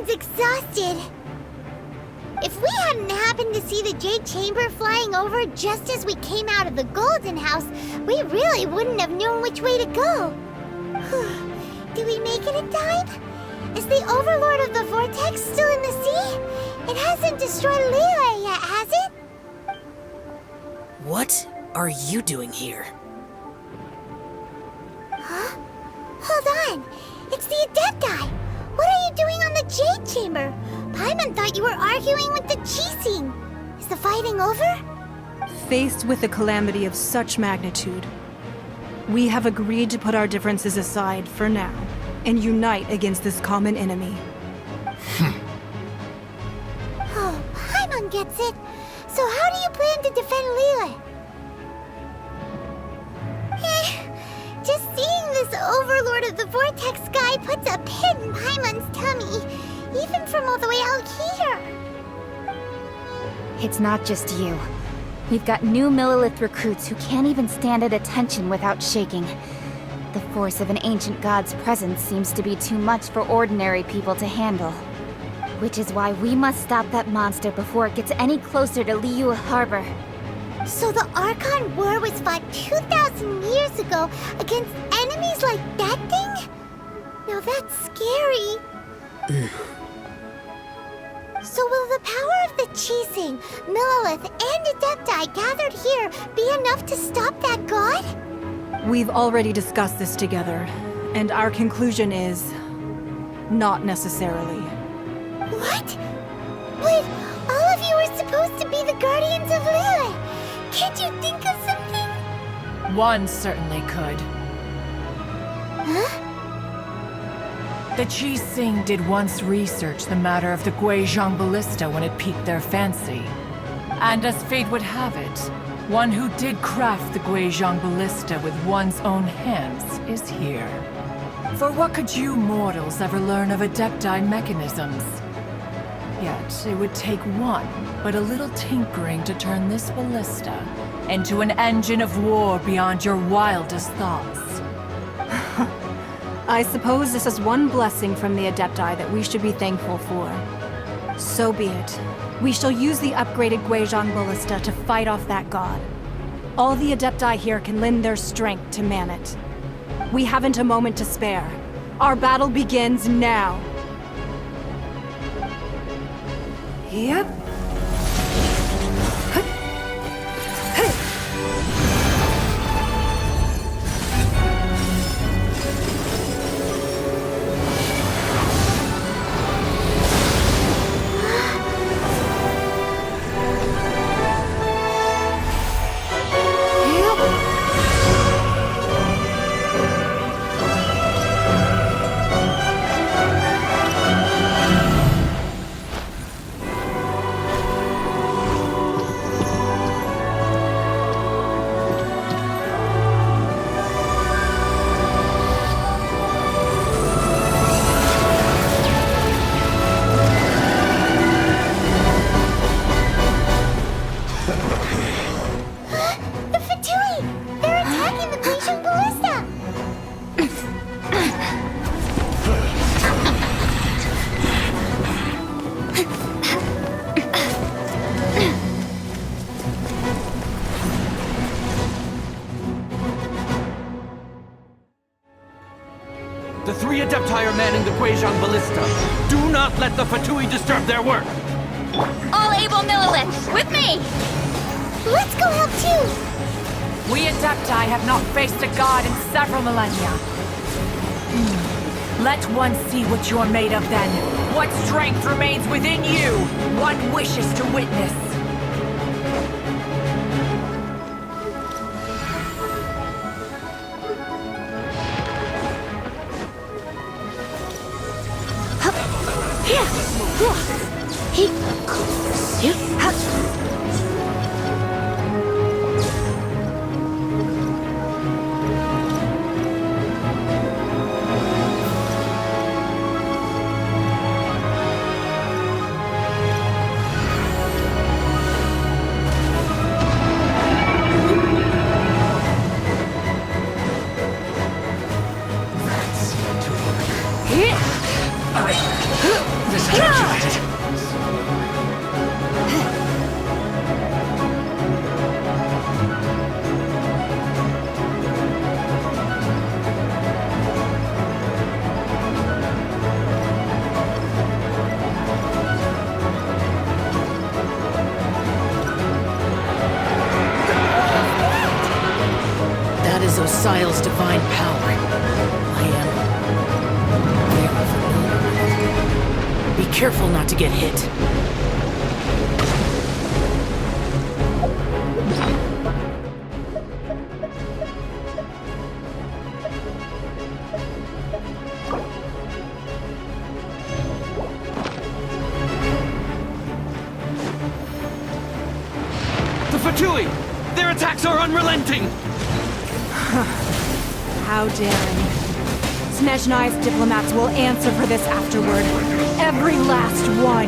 Exhausted. If we hadn't happened to see the Jade Chamber flying over just as we came out of the Golden House, we really wouldn't have known which way to go. Did we make it in time? Is the Overlord of the Vortex still in the sea? It hasn't destroyed Liyue yet, has it? What are you doing here? Huh? Hold on. It's the Adepti. What are you doing on the Jade Chamber? Paimon thought you were arguing with the Chising. Is the fighting over? Faced with a calamity of such magnitude, we have agreed to put our differences aside for now and unite against this common enemy. Oh, Paimon gets it. So how do you plan to defend Liyue? Just seeing this Overlord of the Vortex guy puts a pit in Paimon's tummy, even from all the way out here. It's not just you. We've got new Millilith recruits who can't even stand at attention without shaking. The force of an ancient god's presence seems to be too much for ordinary people to handle. Which is why we must stop that monster before it gets any closer to Liyue Harbor. So the Archon War was fought 2,000 years ago against enemies like that thing? Now that's scary. Qixing, Millelith, and Adepti gathered here be enough to stop that god? We've already discussed this together, and our conclusion is... not necessarily. What? But all of you are supposed to be the guardians of Lilith. Can't you think of something? One certainly could. Huh? The Qixing did once research the matter of the Guizhong ballista when it piqued their fancy. And as fate would have it, one who did craft the Guizhong ballista with one's own hands is here. For what could you mortals ever learn of Adepti mechanisms? Yet, it would take one, but a little tinkering to turn this ballista into an engine of war beyond your wildest thoughts. I suppose this is one blessing from the Adepti that we should be thankful for. So be it. We shall use the upgraded Guizhong ballista to fight off that god. All the Adepti here can lend their strength to man it. We haven't a moment to spare. Our battle begins now. Yep. The three Adepti are manning the Guizhong ballista. Do not let the Fatui disturb their work! All able Millelith, with me! Let's go help too! We Adepti have not faced a god in several millennia. Let one see what you're made of then. What strength remains within you. One wishes to witness. That is Osial's divine power. I am very familiar with it. Be careful not to get hit. The Fatui! Their attacks are unrelenting! How daring. Snezhnai's diplomats will answer for this afterward. Every last one.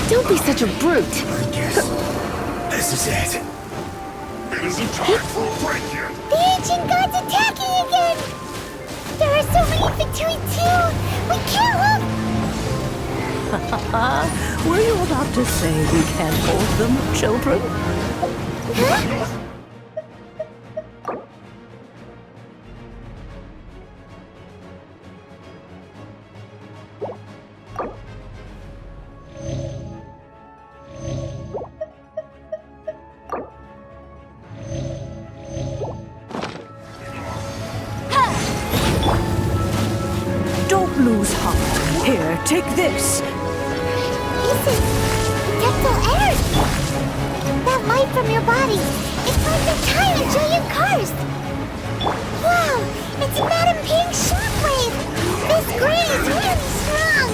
Don't be such a brute. This is it. It isn't time for a break yet. The ancient god's attacking again! There are so many Fatui too! We can't look! Were you about to say we can't hold them, children? Huh? one's heart. Here, take this. This is dental energy. That light from your body, it's like the time in Julian Karst. Wow, it's Madam Pink's shockwave. This green is really strong.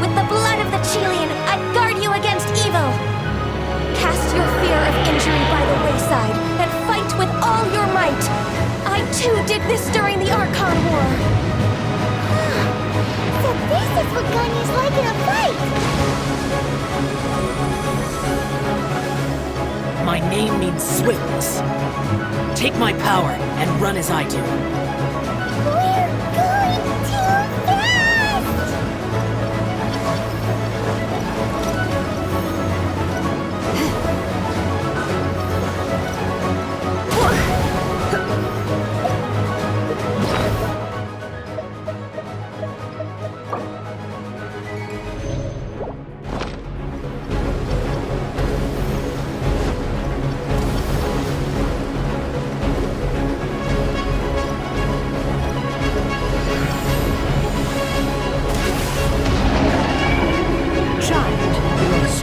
With the blood of the Chilean, I guard you against evil! Cast your fear of injury by the wayside, and fight with all your might! I too did this during the Archon War! So this is what Ganya's like in a fight! My name means swiftness. Take my power and run as I do. We're going too fast!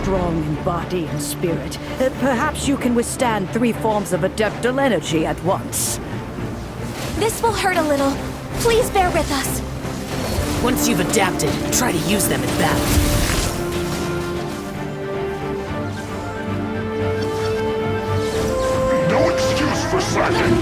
Strong in body and spirit. Perhaps you can withstand 3 forms of adeptal energy at once. This will hurt a little. Please bear with us. Once you've adapted, try to use them in battle. No excuse for slacking!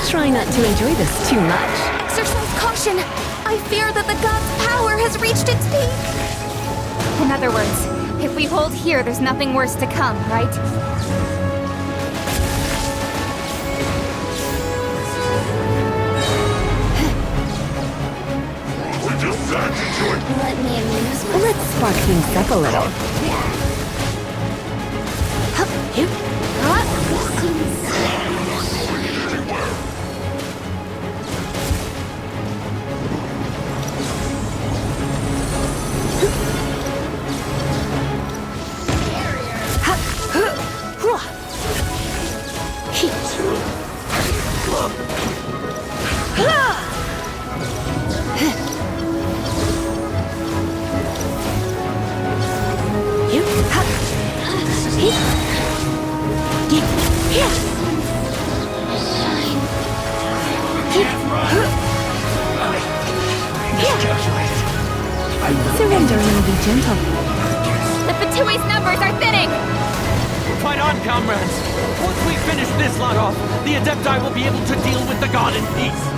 Try not to enjoy this too much. Exercise caution! I fear that the god's power has reached its peak! In other words, if we hold here, there's nothing worse to come, right? We just sat and enjoyed. Let me amuse myself. Let's spark things up a little. Surrender and be gentle. The Fatui's numbers are thinning! Fight on, comrades! Once we finish this lot off, the Adepti will be able to deal with the god in peace!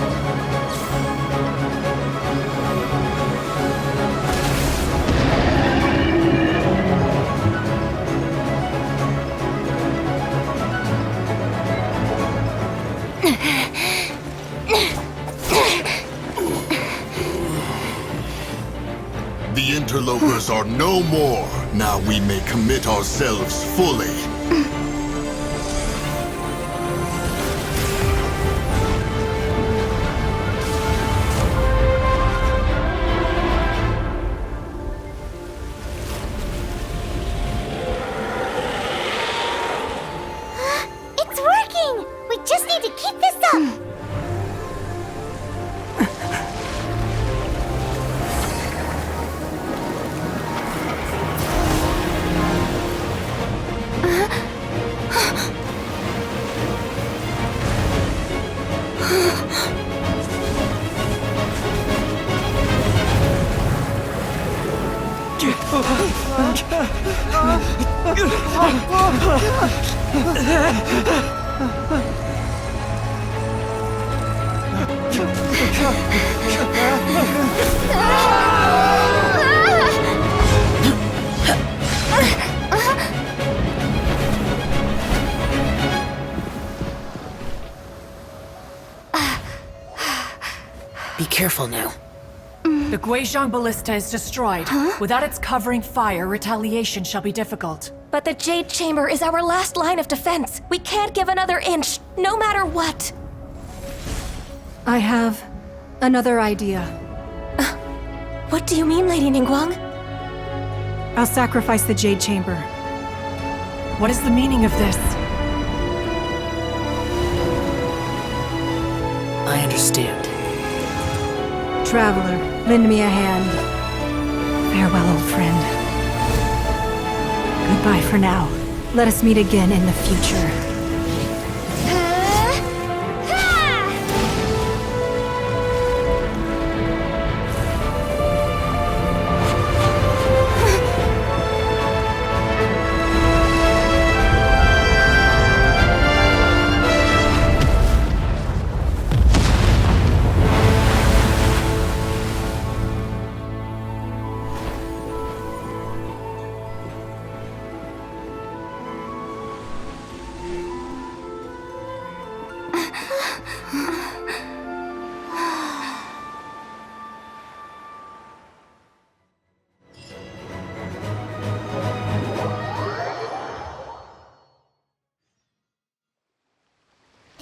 The interlopers are no more. Now we may commit ourselves fully. It's working! We just need to keep this up! Be careful now. The Guizhong Ballista is destroyed. Without its covering fire, retaliation shall be difficult. But the Jade Chamber is our last line of defense. We can't give another inch, no matter what. I have another idea. What do you mean, Lady Ningguang? I'll sacrifice the Jade Chamber. What is the meaning of this? I understand. Traveler, lend me a hand. Farewell, old friend. Goodbye for now. Let us meet again in the future.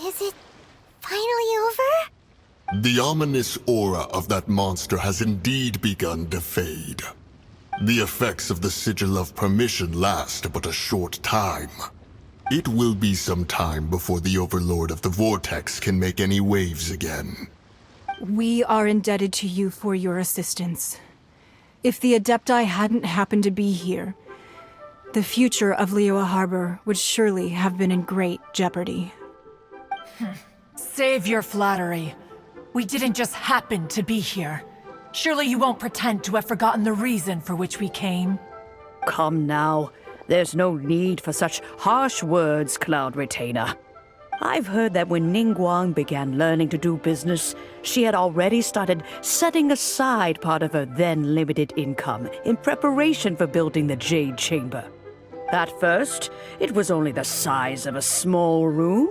Is it finally over? The ominous aura of that monster has indeed begun to fade. The effects of the Sigil of Permission last but a short time. It will be some time before the Overlord of the Vortex can make any waves again. We are indebted to you for your assistance. If the Adepti hadn't happened to be here, the future of Liyue Harbor would surely have been in great jeopardy. Save your flattery. We didn't just happen to be here. Surely you won't pretend to have forgotten the reason for which we came. Come now. There's no need for such harsh words, Cloud Retainer. I've heard that when Ningguang began learning to do business, she had already started setting aside part of her then limited income in preparation for building the Jade Chamber. At first, it was only the size of a small room,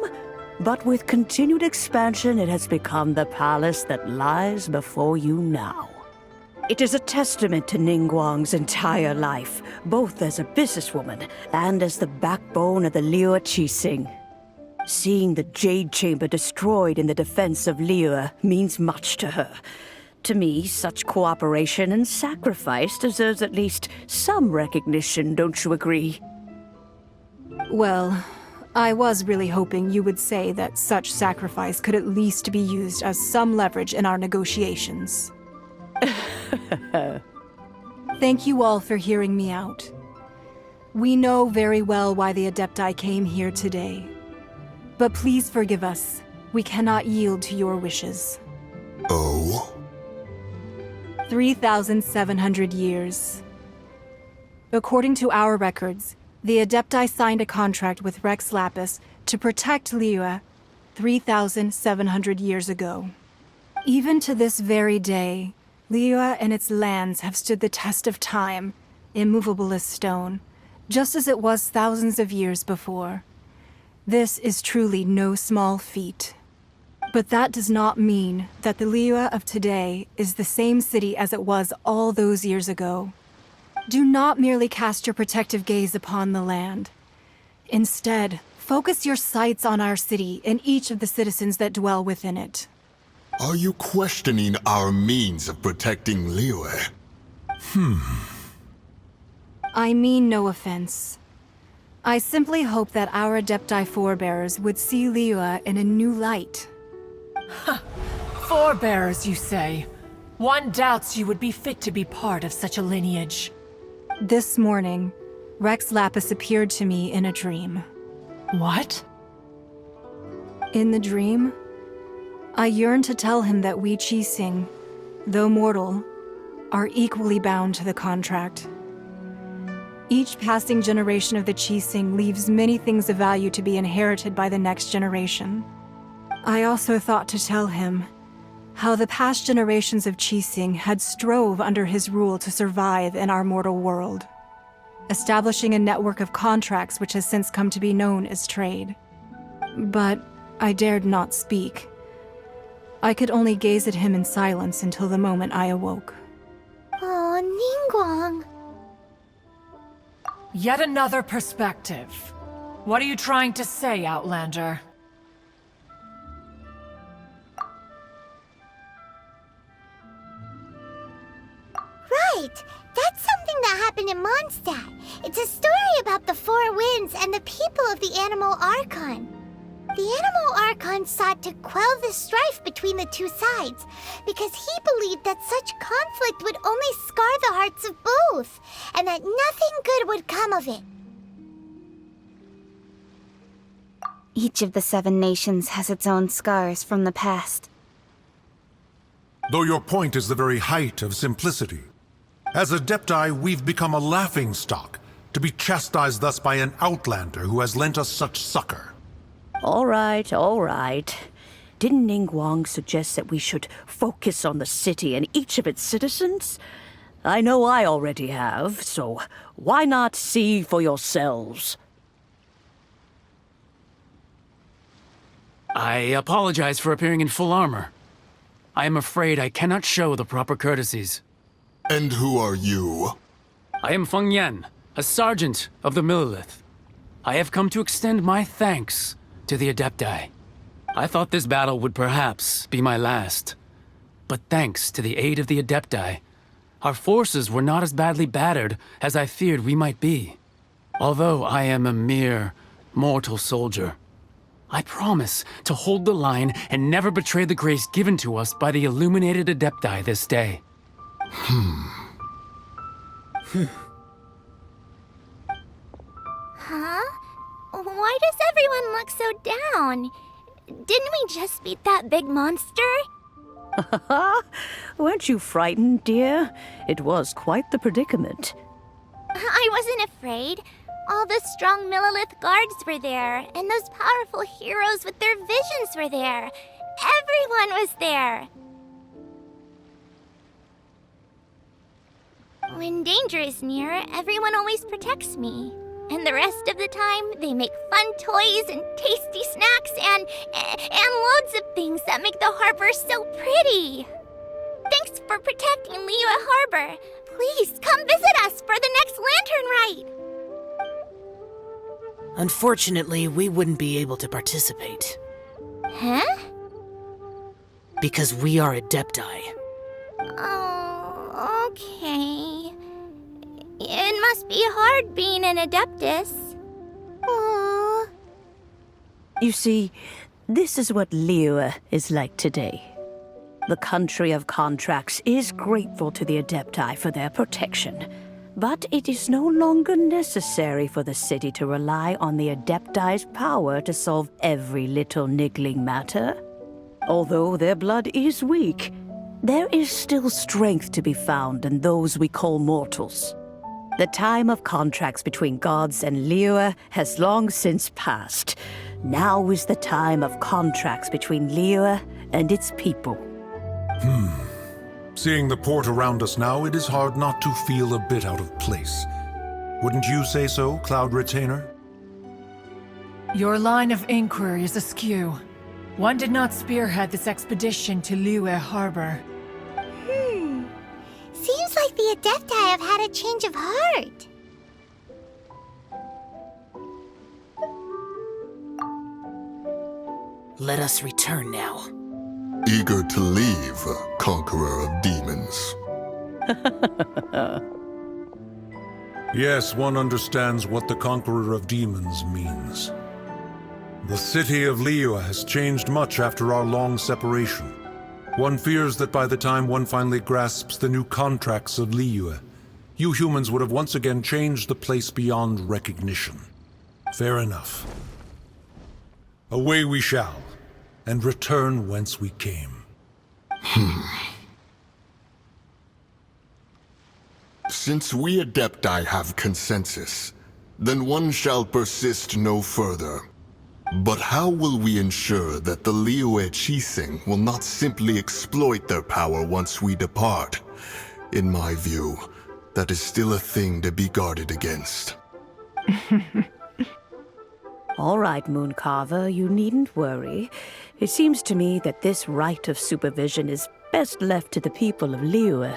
but with continued expansion, it has become the palace that lies before you now. It is a testament to Ningguang's entire life, both as a businesswoman and as the backbone of the Liyue Qixing. Seeing the Jade Chamber destroyed in the defense of Liyue means much to her. To me, such cooperation and sacrifice deserves at least some recognition, don't you agree? Well, I was really hoping you would say that such sacrifice could at least be used as some leverage in our negotiations. Thank you all for hearing me out. We know very well why the Adepti came here today. But please forgive us. We cannot yield to your wishes. Oh? 3,700 years. According to our records, the Adepti signed a contract with Rex Lapis to protect Liyue 3,700 years ago. Even to this very day, Liyue and its lands have stood the test of time, immovable as stone, just as it was thousands of years before. This is truly no small feat. But that does not mean that the Liyue of today is the same city as it was all those years ago. Do not merely cast your protective gaze upon the land. Instead, focus your sights on our city and each of the citizens that dwell within it. Are you questioning our means of protecting Liyue? I mean no offense. I simply hope that our Adepti forebears would see Liyue in a new light. Forebears, you say? One doubts you would be fit to be part of such a lineage. This morning, Rex Lapis appeared to me in a dream. What? In the dream, I yearned to tell him that we Qixing, though mortal, are equally bound to the contract. Each passing generation of the Qixing leaves many things of value to be inherited by the next generation. I also thought to tell him how the past generations of Qixing had strove under his rule to survive in our mortal world, establishing a network of contracts which has since come to be known as trade. But I dared not speak. I could only gaze at him in silence until the moment I awoke. Oh, Ningguang. Yet another perspective. What are you trying to say, Outlander? Right! That's something that happened in Mondstadt. It's a story about the Four Winds and the people of the Animal Archon. The Animal Archon sought to quell the strife between the two sides, because he believed that such conflict would only scar the hearts of both, and that nothing good would come of it. Each of the 7 nations has its own scars from the past. Though your point is the very height of simplicity. As Adepti, we've become a laughingstock, to be chastised thus by an outlander who has lent us such succor. All right, all right. Didn't Ningguang suggest that we should focus on the city and each of its citizens? I know I already have, so why not see for yourselves? I apologize for appearing in full armor. I am afraid I cannot show the proper courtesies. And who are you? I am Feng Yan, a sergeant of the Millelith. I have come to extend my thanks to the Adepti. I thought this battle would perhaps be my last. But thanks to the aid of the Adepti, our forces were not as badly battered as I feared we might be. Although I am a mere mortal soldier, I promise to hold the line and never betray the grace given to us by the illuminated Adepti this day. Huh? Why does everyone look so down? Didn't we just beat that big monster? Weren't you frightened, dear? It was quite the predicament. I wasn't afraid. All the strong Millelith guards were there, and those powerful heroes with their visions were there. Everyone was there. When danger is near, everyone always protects me. And the rest of the time, they make fun toys and tasty snacks and loads of things that make the harbor so pretty. Thanks for protecting Liyue Harbor. Please come visit us for the next lantern rite. Unfortunately, we wouldn't be able to participate. Huh? Because we are Adepti. Oh, okay. It must be hard being an Adeptus. Aww. You see, this is what Liyue is like today. The country of contracts is grateful to the Adepti for their protection, but it is no longer necessary for the city to rely on the Adepti's power to solve every little niggling matter. Although their blood is weak, there is still strength to be found in those we call mortals. The time of contracts between gods and Liyue has long since passed. Now is the time of contracts between Liyue and its people. Seeing the port around us now, it is hard not to feel a bit out of place. Wouldn't you say so, Cloud Retainer? Your line of inquiry is askew. One did not spearhead this expedition to Liyue Harbor. Seems like the Adepti have had a change of heart. Let us return now. Eager to leave, Conqueror of Demons. Yes, one understands what the Conqueror of Demons means. The city of Liyue has changed much after our long separation. One fears that by the time one finally grasps the new contracts of Liyue, you humans would have once again changed the place beyond recognition. Fair enough. Away we shall, and return whence we came. Since we Adepti have consensus, then one shall persist no further. But how will we ensure that the Liyue Qixing will not simply exploit their power once we depart? In my view, that is still a thing to be guarded against. All right, Mooncarver, you needn't worry. It seems to me that this right of supervision is best left to the people of Liyue.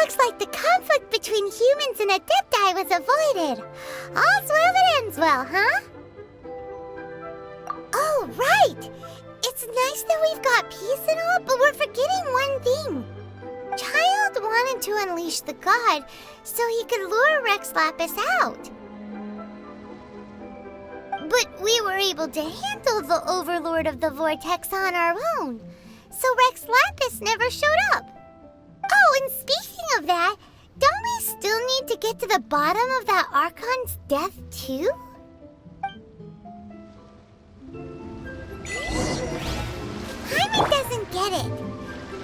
Looks like the conflict between humans and Adepti was avoided. All's well that ends well, huh? Oh, right! It's nice that we've got peace and all, but we're forgetting one thing. Child wanted to unleash the god so he could lure Rex Lapis out. But we were able to handle the Overlord of the Vortex on our own, so Rex Lapis never showed up. Oh, and speaking of that, don't we still need to get to the bottom of that Archon's death, too? Hyman doesn't get it.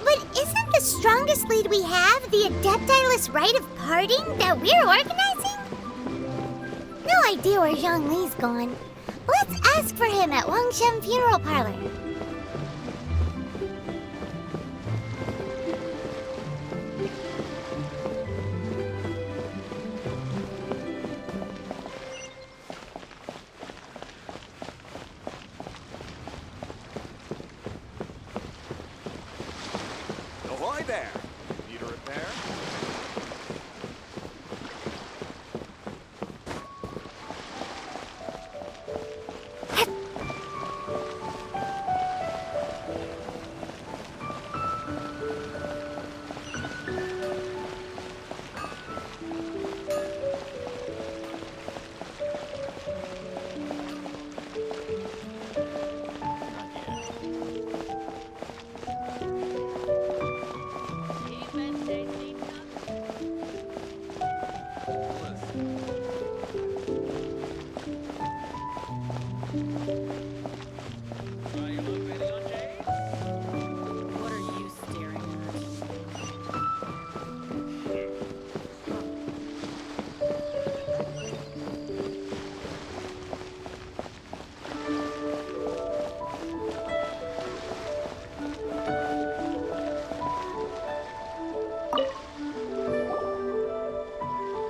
But isn't the strongest lead we have the Adepti-less rite of parting that we're organizing? No idea where Zhongli's gone. Let's ask for him at Wangshen Funeral Parlor. Ahoy there! Need a repair?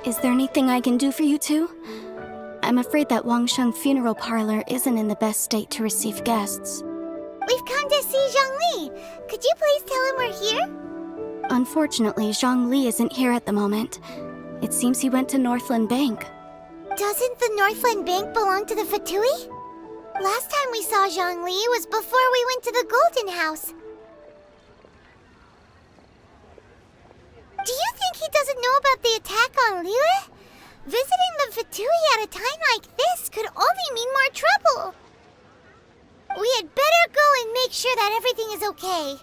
Is there anything I can do for you two? I'm afraid that Wangshen Funeral Parlor isn't in the best state to receive guests. We've come to see Zhongli. Could you please tell him we're here? Unfortunately, Zhongli isn't here at the moment. It seems he went to Northland Bank. Doesn't the Northland Bank belong to the Fatui? Last time we saw Zhongli was before we went to the Golden House. Do you think he doesn't know about the attack on Liyue? Visiting the Fatui at a time like this could only mean more trouble. We had better go and make sure that everything is okay.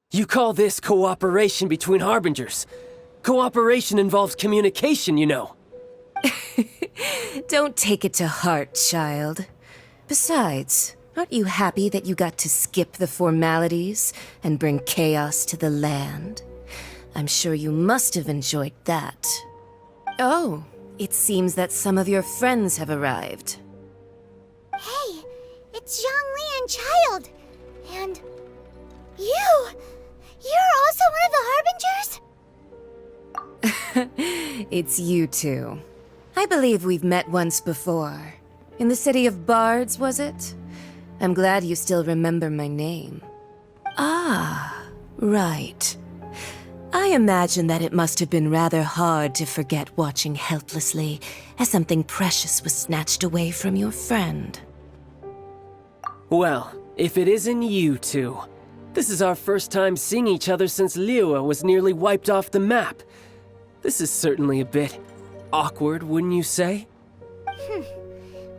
You call this cooperation between Harbingers? Cooperation involves communication, you know. Don't take it to heart, child. Besides, aren't you happy that you got to skip the formalities and bring chaos to the land? I'm sure you must have enjoyed that. Oh, it seems that some of your friends have arrived. Hey, it's Zhongli and Child. And you! You're also one of the Harbingers? It's you two. I believe we've met once before. In the city of Bards, was it? I'm glad you still remember my name. Ah, right. I imagine that it must have been rather hard to forget watching helplessly as something precious was snatched away from your friend. Well, if it isn't you two. This is our first time seeing each other since Liyue was nearly wiped off the map. This is certainly a bit awkward, wouldn't you say?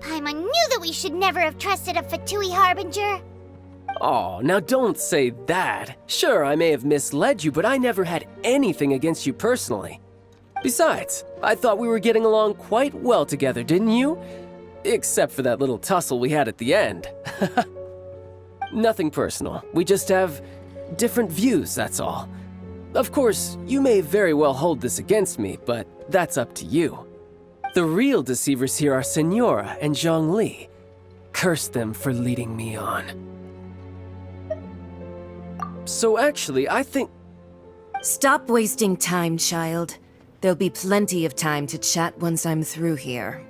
Paimon knew that we should never have trusted a Fatui Harbinger. Oh, now don't say that. Sure, I may have misled you, but I never had anything against you personally. Besides, I thought we were getting along quite well together, didn't you? Except for that little tussle we had at the end. Nothing personal. We just have different views, that's all. Of course, you may very well hold this against me, but that's up to you. The real deceivers here are Senora and Zhongli. Curse them for leading me on. So actually, I think... Stop wasting time, child. There'll be plenty of time to chat once I'm through here.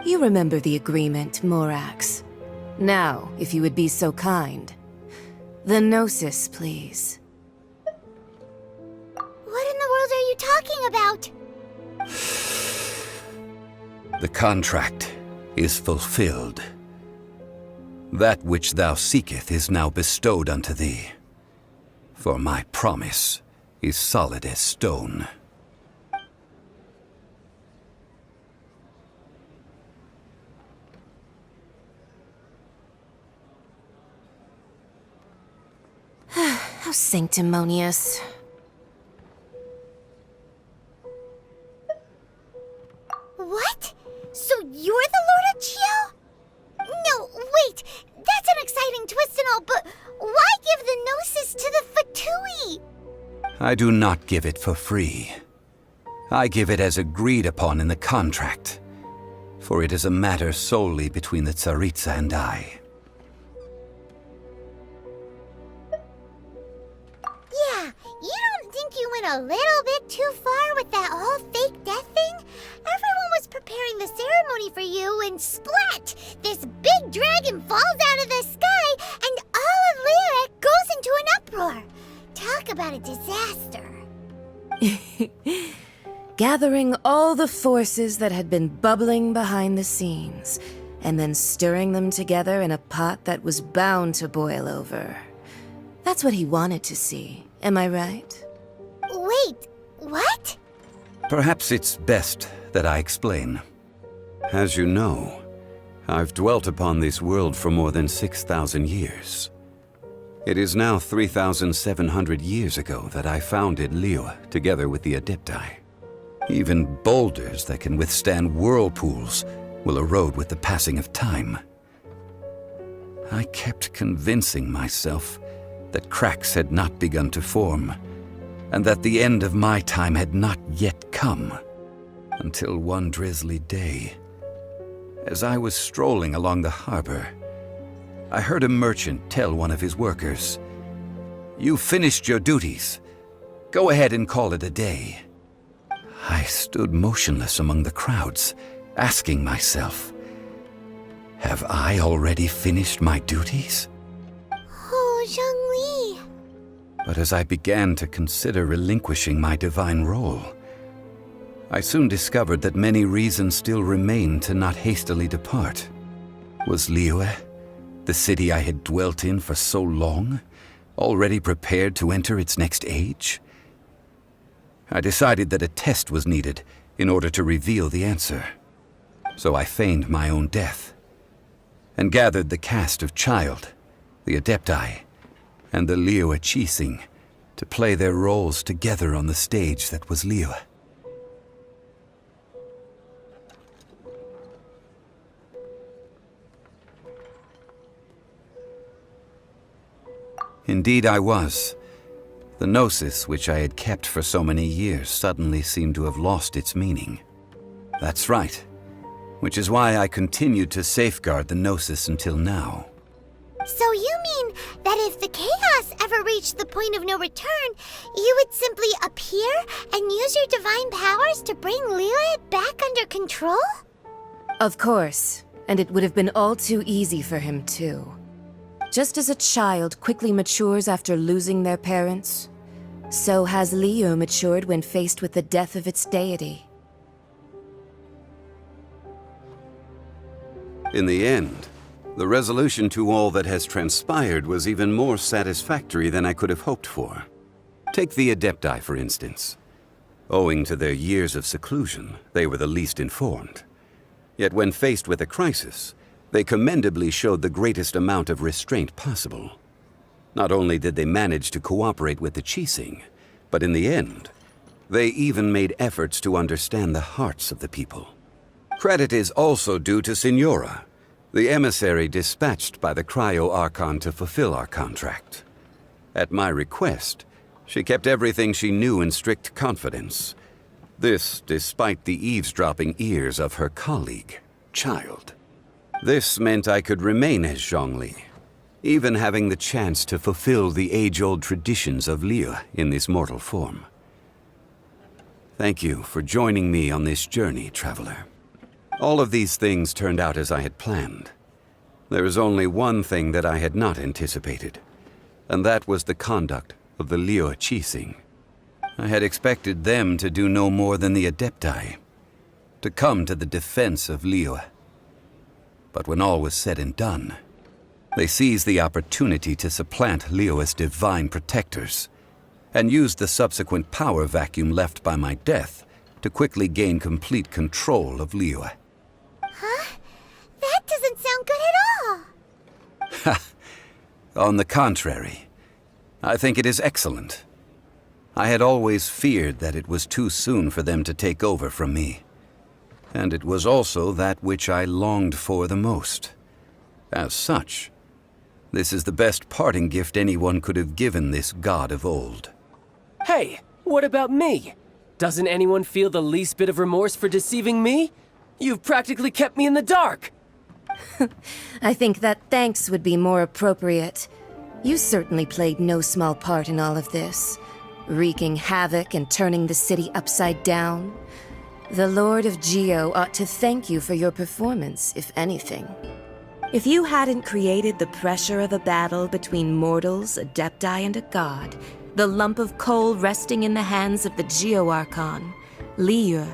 You remember the agreement, Morax. Now, if you would be so kind. The Gnosis, please. What in the world are you talking about? The contract is fulfilled. That which thou seeketh is now bestowed unto thee. For my promise is solid as stone. How sanctimonious. What? So you're the Lord of Chio? No, wait! That's an exciting twist and all, but why give the Gnosis to the Fatui? I do not give it for free. I give it as agreed upon in the contract, for it is a matter solely between the Tsaritsa and I. Yeah, you don't think you went a little bit too far with that whole fake death thing? Everyone was preparing the ceremony for you, and splat! This big dragon falls out of the sky, and all of Liyue goes into an uproar. Talk about a disaster. Gathering all the forces that had been bubbling behind the scenes, and then stirring them together in a pot that was bound to boil over. That's what he wanted to see, am I right? Wait, what? Perhaps it's best that I explain. As you know, I've dwelt upon this world for more than 6,000 years. It is now 3,700 years ago that I founded Liyue together with the Adepti. Even boulders that can withstand whirlpools will erode with the passing of time. I kept convincing myself that cracks had not begun to form, and that the end of my time had not yet come. Until one drizzly day, as I was strolling along the harbor, I heard a merchant tell one of his workers, "You've finished your duties. Go ahead and call it a day." I stood motionless among the crowds, asking myself, have I already finished my duties? Oh, Zhongli. But as I began to consider relinquishing my divine role, I soon discovered that many reasons still remained to not hastily depart. Was Liyue, the city I had dwelt in for so long, already prepared to enter its next age? I decided that a test was needed in order to reveal the answer. So I feigned my own death, and gathered the cast of Child, the Adepti, and the Liyue Qixing to play their roles together on the stage that was Liyue. Indeed I was. The Gnosis, which I had kept for so many years, suddenly seemed to have lost its meaning. That's right, which is why I continued to safeguard the Gnosis until now. So you mean that if the chaos ever reached the point of no return, you would simply appear and use your divine powers to bring Liyue back under control? Of course, and it would have been all too easy for him too. Just as a child quickly matures after losing their parents, so has Liyue matured when faced with the death of its deity. In the end, the resolution to all that has transpired was even more satisfactory than I could have hoped for. Take the Adepti, for instance. Owing to their years of seclusion, they were the least informed. Yet when faced with a crisis, they commendably showed the greatest amount of restraint possible. Not only did they manage to cooperate with the Qixing, but in the end, they even made efforts to understand the hearts of the people. Credit is also due to Signora, the emissary dispatched by the Cryo-Archon to fulfill our contract. At my request, she kept everything she knew in strict confidence. This despite the eavesdropping ears of her colleague, Child. This meant I could remain as Zhongli, even having the chance to fulfill the age-old traditions of Liyue in this mortal form. Thank you for joining me on this journey, Traveler. All of these things turned out as I had planned. There is only one thing that I had not anticipated, and that was the conduct of the Liyue Qixing. I had expected them to do no more than the Adepti, to come to the defense of Liyue. But when all was said and done, they seized the opportunity to supplant Liyue's divine protectors, and used the subsequent power vacuum left by my death to quickly gain complete control of Liyue. Huh? That doesn't sound good at all! Ha! On the contrary, I think it is excellent. I had always feared that it was too soon for them to take over from me. And it was also that which I longed for the most. As such, this is the best parting gift anyone could have given this god of old. Hey, what about me? Doesn't anyone feel the least bit of remorse for deceiving me? You've practically kept me in the dark! I think that thanks would be more appropriate. You certainly played no small part in all of this, wreaking havoc and turning the city upside down. The Lord of Geo ought to thank you for your performance, if anything. If you hadn't created the pressure of a battle between mortals, Adepti, and a god, the lump of coal resting in the hands of the Geo-Archon, Liyue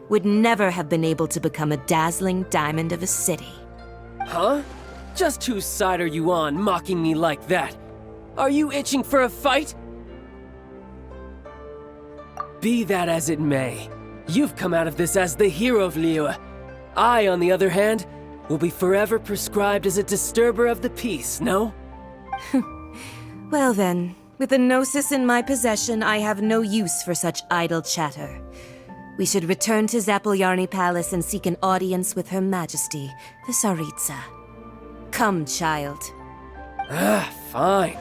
would never have been able to become a dazzling diamond of a city. Huh? Just whose side are you on, mocking me like that? Are you itching for a fight? Be that as it may, you've come out of this as the hero of Liyue. I, on the other hand, will be forever prescribed as a disturber of the peace, no? Well then, with the Gnosis in my possession, I have no use for such idle chatter. We should return to Zapoljarny Palace and seek an audience with Her Majesty, the Tsaritsa. Come, child. Fine.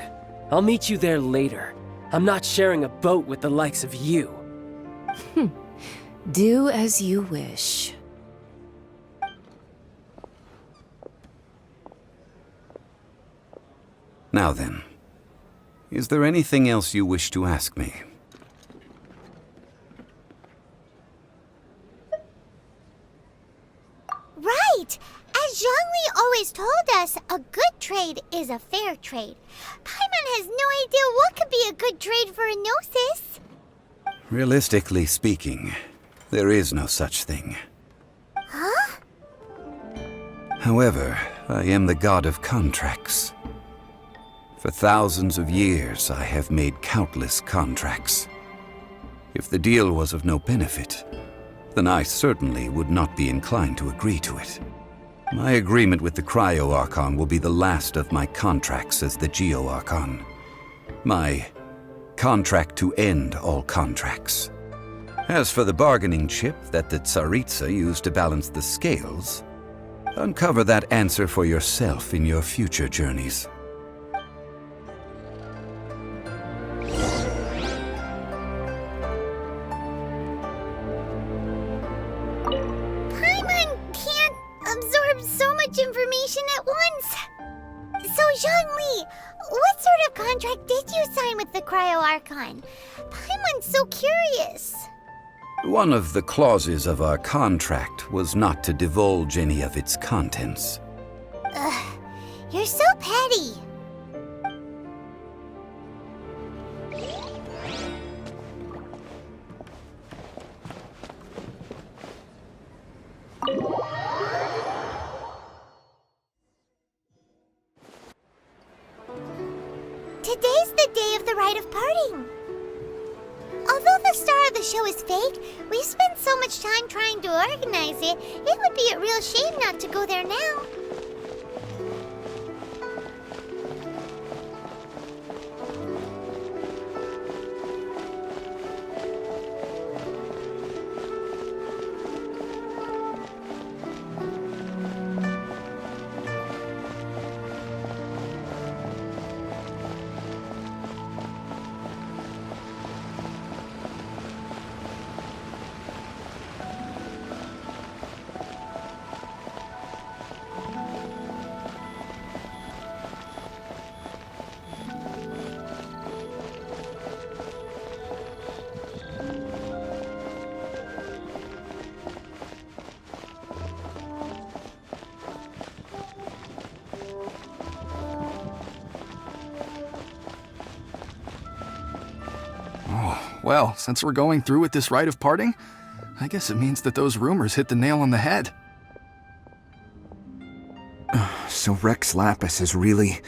I'll meet you there later. I'm not sharing a boat with the likes of you. Do as you wish. Now then, is there anything else you wish to ask me? Right! As Zhongli always told us, a good trade is a fair trade. Paimon has no idea what could be a good trade for a Gnosis. Realistically speaking, there is no such thing. Huh? However, I am the god of contracts. For thousands of years, I have made countless contracts. If the deal was of no benefit, then I certainly would not be inclined to agree to it. My agreement with the Cryo-Archon will be the last of my contracts as the Geo-Archon. My contract to end all contracts. As for the bargaining chip that the Tsaritsa used to balance the scales, uncover that answer for yourself in your future journeys. Absorb so much information at once. So, Zhongli, What sort of contract did you sign with the Cryo Archon? Paimon's so curious. One of the clauses of our contract was not to divulge any of its contents. Ugh, you're so petty. Today's the day of the rite of parting. Although the star of the show is fake, we've spent so much time trying to organize it, it would be a real shame not to go there now. Well, since we're going through with this rite of parting, I guess it means that those rumors hit the nail on the head. So Rex Lapis is really...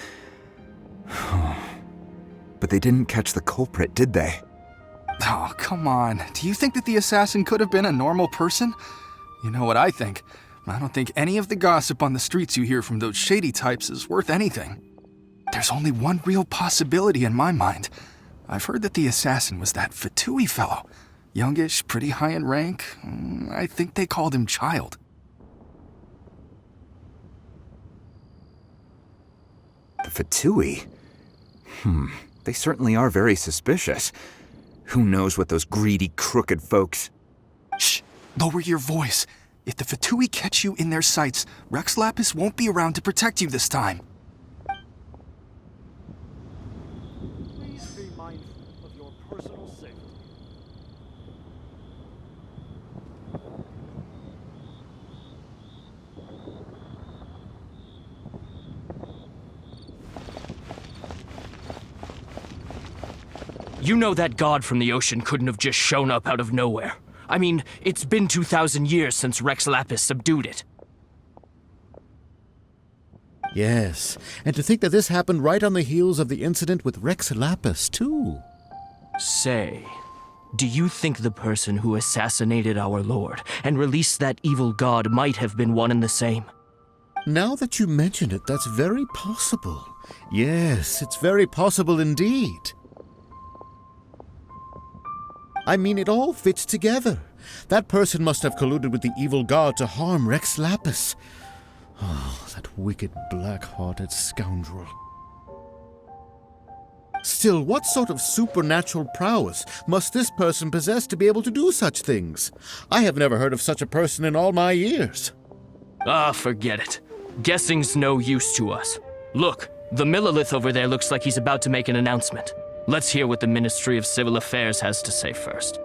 But they didn't catch the culprit, did they? Oh, come on. Do you think that the assassin could have been a normal person? You know what I think. I don't think any of the gossip on the streets you hear from those shady types is worth anything. There's only one real possibility in my mind. I've heard that the assassin was that Fatui fellow. Youngish, pretty high in rank. I think they called him Child. The Fatui? They certainly are very suspicious. Who knows what those greedy, crooked folks... Shh! Lower your voice. If the Fatui catch you in their sights, Rex Lapis won't be around to protect you this time. Please be mindful of your personal safety. You know that god from the ocean couldn't have just shown up out of nowhere. I mean, it's been 2,000 years since Rex Lapis subdued it. Yes, and to think that this happened right on the heels of the incident with Rex Lapis, too. Say, do you think the person who assassinated our lord and released that evil god might have been one and the same? Now that you mention it, that's very possible. Yes, it's very possible indeed. I mean, it all fits together. That person must have colluded with the evil god to harm Rex Lapis. Oh, that wicked, black-hearted scoundrel. Still, what sort of supernatural prowess must this person possess to be able to do such things? I have never heard of such a person in all my years. Ah, forget it. Guessing's no use to us. Look, the Millilith over there looks like he's about to make an announcement. Let's hear what the Ministry of Civil Affairs has to say first.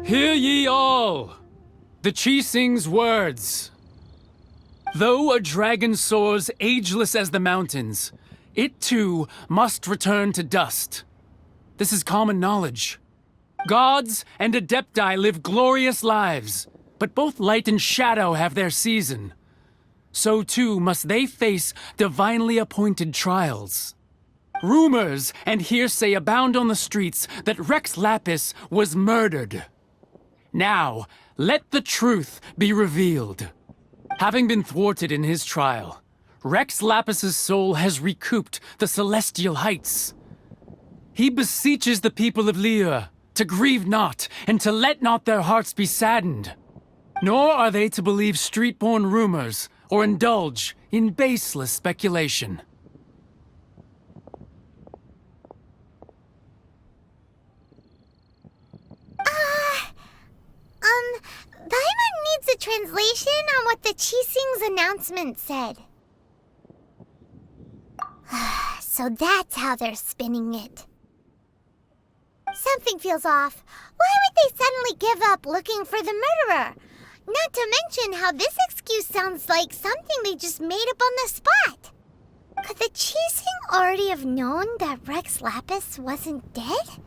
Hear ye all! The Chi-Sing's words. Though a dragon soars ageless as the mountains, it too must return to dust. This is common knowledge. Gods and Adepti live glorious lives, but both light and shadow have their season. So too must they face divinely appointed trials. Rumors and hearsay abound on the streets that Rex Lapis was murdered. Now, let the truth be revealed. Having been thwarted in his trial, Rex Lapis's soul has recouped the celestial heights. He beseeches the people of Liyue to grieve not and to let not their hearts be saddened. Nor are they to believe street-born rumors or indulge in baseless speculation. Paimon needs a translation on what the Qixing's announcement said. So that's how they're spinning it. Something feels off. Why would they suddenly give up looking for the murderer? Not to mention how this excuse sounds like something they just made up on the spot. Could the Qixing already have known that Rex Lapis wasn't dead?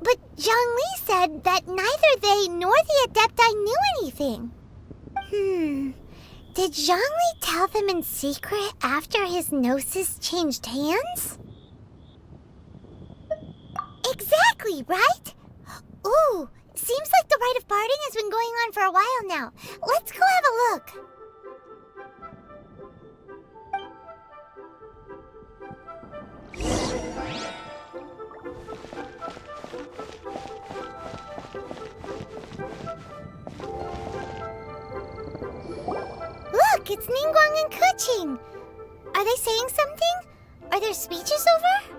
But Zhongli said that neither they nor the Adepti knew anything. Did Zhongli tell them in secret after his gnosis changed hands? Exactly, right? Ooh, seems like the rite of parting has been going on for a while now. Let's go have a look. Look, it's Ningguang and Keqing. Are they saying something? Are their speeches over?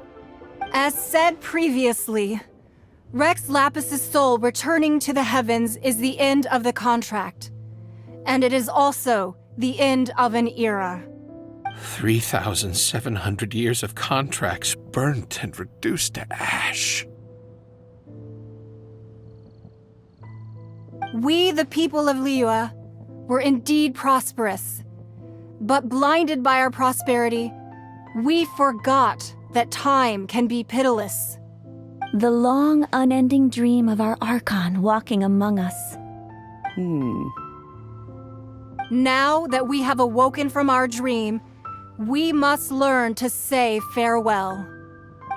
As said previously, Rex Lapis's soul returning to the heavens is the end of the contract. And it is also the end of an era. 3,700 years of contracts burnt and reduced to ash. We, the people of Liyue, were indeed prosperous. But blinded by our prosperity, we forgot that time can be pitiless. The long, unending dream of our Archon walking among us. Now that we have awoken from our dream, we must learn to say farewell.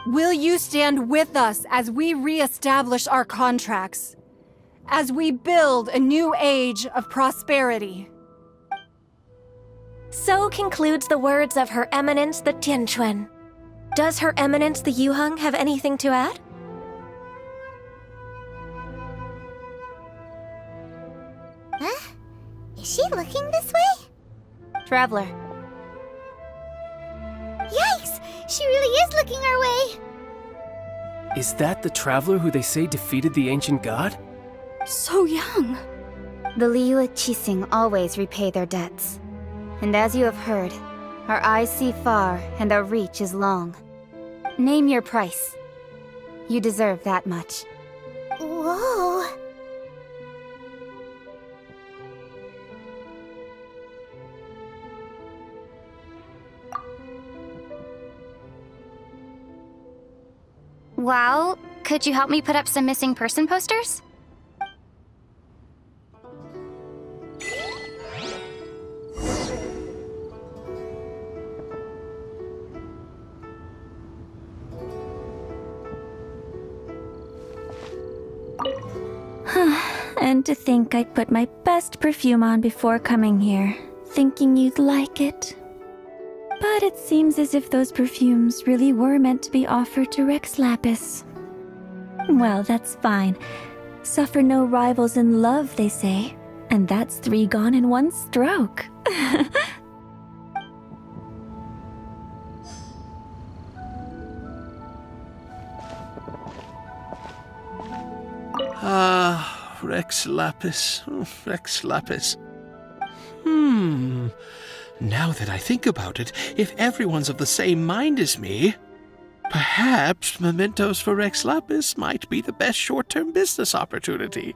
Will you stand with us as we re-establish our contracts? As we build a new age of prosperity? So concludes the words of Her Eminence the Tianquan. Does Her Eminence the Yuheng have anything to add? Huh? Is she looking this way? Traveler. Yikes! She really is looking our way! Is that the traveler who they say defeated the ancient god? So young. The Liyue Qixing always repay their debts. And as you have heard, our eyes see far and our reach is long. Name your price. You deserve that much. Whoa! Well, could you help me put up some missing person posters? And to think I'd put my best perfume on before coming here, thinking you'd like it. But it seems as if those perfumes really were meant to be offered to Rex Lapis. Well, that's fine. Suffer no rivals in love, they say. And that's 3 gone in 1 stroke. Rex Lapis. Rex Lapis. Now that I think about it, if everyone's of the same mind as me, perhaps mementos for Rex Lapis might be the best short-term business opportunity.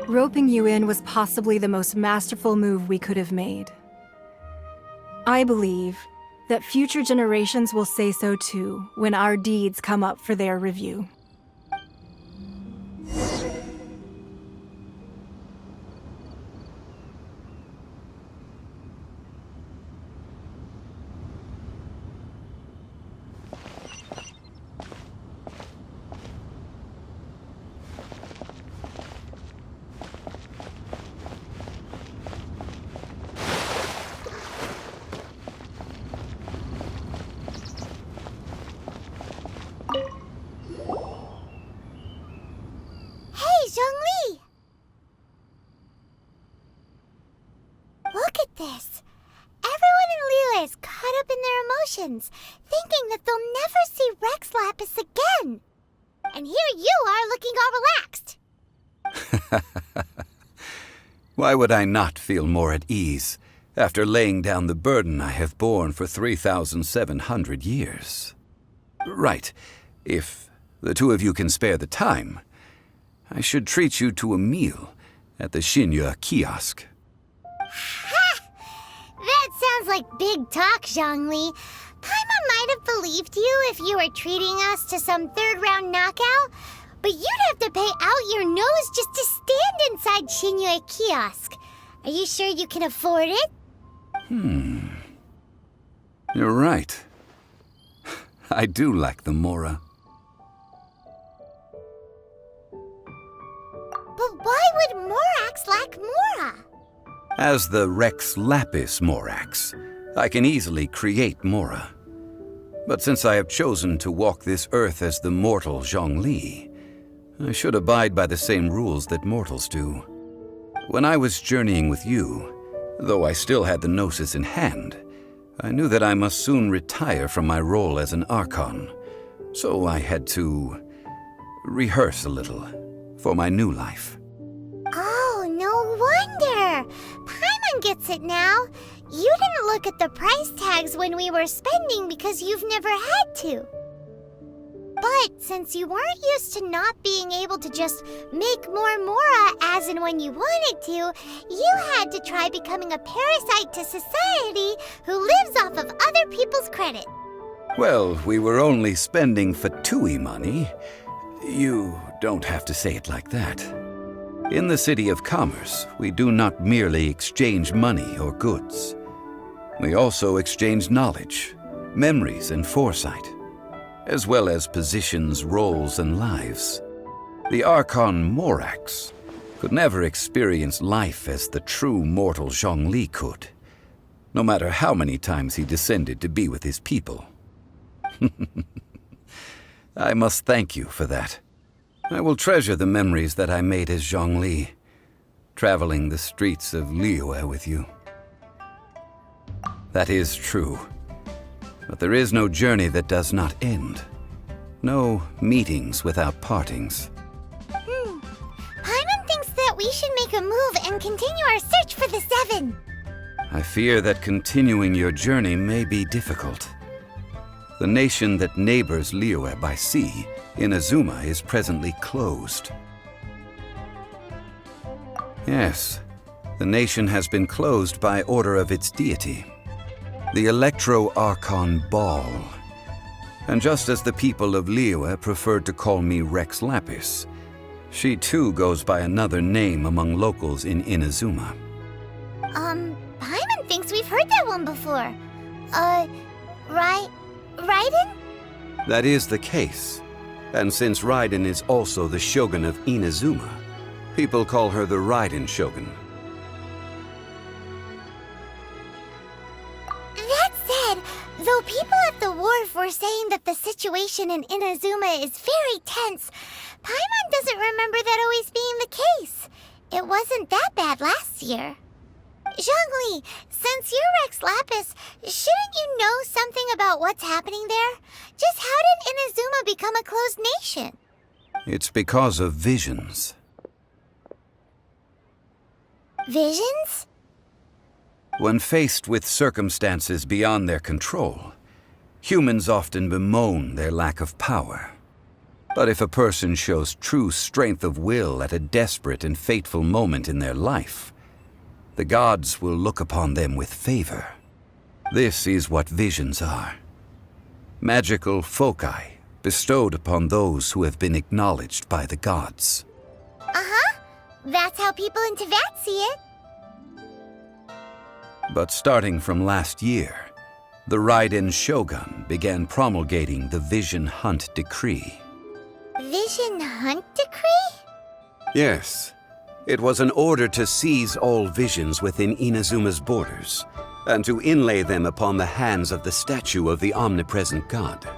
Roping you in was possibly the most masterful move we could have made. I believe that future generations will say so too when our deeds come up for their review. and Liyue is caught up in their emotions, thinking that they'll never see Rex Lapis again. And here you are looking all relaxed. Why would I not feel more at ease after laying down the burden I have borne for 3,700 years? Right. If the two of you can spare the time, I should treat you to a meal at the Xinye kiosk. Ha! That sounds like big talk, Zhongli. Paimon might have believed you if you were treating us to some third-round knockout, but you'd have to pay out your nose just to stand inside Xinye kiosk. Are you sure you can afford it? You're right. I do lack the Mora. But why would Morax lack Mora? As the Rex Lapis Morax, I can easily create Mora. But since I have chosen to walk this earth as the mortal Zhongli, I should abide by the same rules that mortals do. When I was journeying with you, though I still had the Gnosis in hand, I knew that I must soon retire from my role as an Archon, so I had to rehearse a little for my new life. Oh, no wonder! Paimon gets it now. You didn't look at the price tags when we were spending because you've never had to. But since you weren't used to not being able to just make more Mora as and when you wanted to, you had to try becoming a parasite to society who lives off of other people's credit. Well, we were only spending Fatui money. You don't have to say it like that. In the City of Commerce, we do not merely exchange money or goods. We also exchange knowledge, memories, and foresight, as well as positions, roles, and lives. The Archon Morax could never experience life as the true mortal Zhongli could, no matter how many times he descended to be with his people. I must thank you for that. I will treasure the memories that I made as Zhongli, traveling the streets of Liyue with you. That is true. But there is no journey that does not end. No meetings without partings. Paimon thinks that we should make a move and continue our search for the Seven. I fear that continuing your journey may be difficult. The nation that neighbors Liyue by sea, Inazuma, is presently closed. Yes, the nation has been closed by order of its deity, the Electro-Archon Ball. And just as the people of Liyue preferred to call me Rex Lapis, she too goes by another name among locals in Inazuma. Paimon thinks we've heard that one before. Raiden? That is the case. And since Raiden is also the Shogun of Inazuma, people call her the Raiden Shogun. That said, though people at the wharf were saying that the situation in Inazuma is very tense, Paimon doesn't remember that always being the case. It wasn't that bad last year. Zhongli, since you're Rex Lapis, shouldn't you know something about what's happening there? Just how did Inazuma become a closed nation? It's because of visions. Visions? When faced with circumstances beyond their control, humans often bemoan their lack of power. But if a person shows true strength of will at a desperate and fateful moment in their life, the gods will look upon them with favor. This is what visions are. Magical foci bestowed upon those who have been acknowledged by the gods. Uh-huh. That's how people in Teyvat see it. But starting from last year, the Raiden Shogun began promulgating the Vision Hunt Decree. Vision Hunt Decree? Yes. It was an order to seize all visions within Inazuma's borders, and to inlay them upon the hands of the statue of the omnipresent god.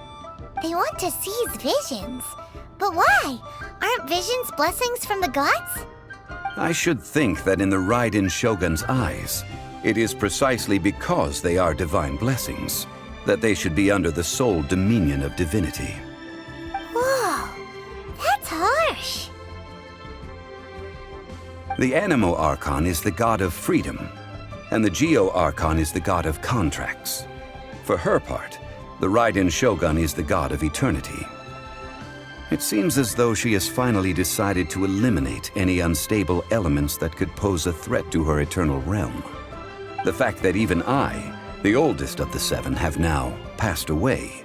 They want to seize visions. But why? Aren't visions blessings from the gods? I should think that in the Raiden Shogun's eyes, It is precisely because they are divine blessings that they should be under the sole dominion of divinity. Whoa, that's harsh. The Animo Archon is the god of freedom, and the Geo Archon is the god of contracts. For her part, the Raiden Shogun is the god of eternity. It seems as though she has finally decided to eliminate any unstable elements that could pose a threat to her eternal realm. The fact that even I, the oldest of the seven, have now passed away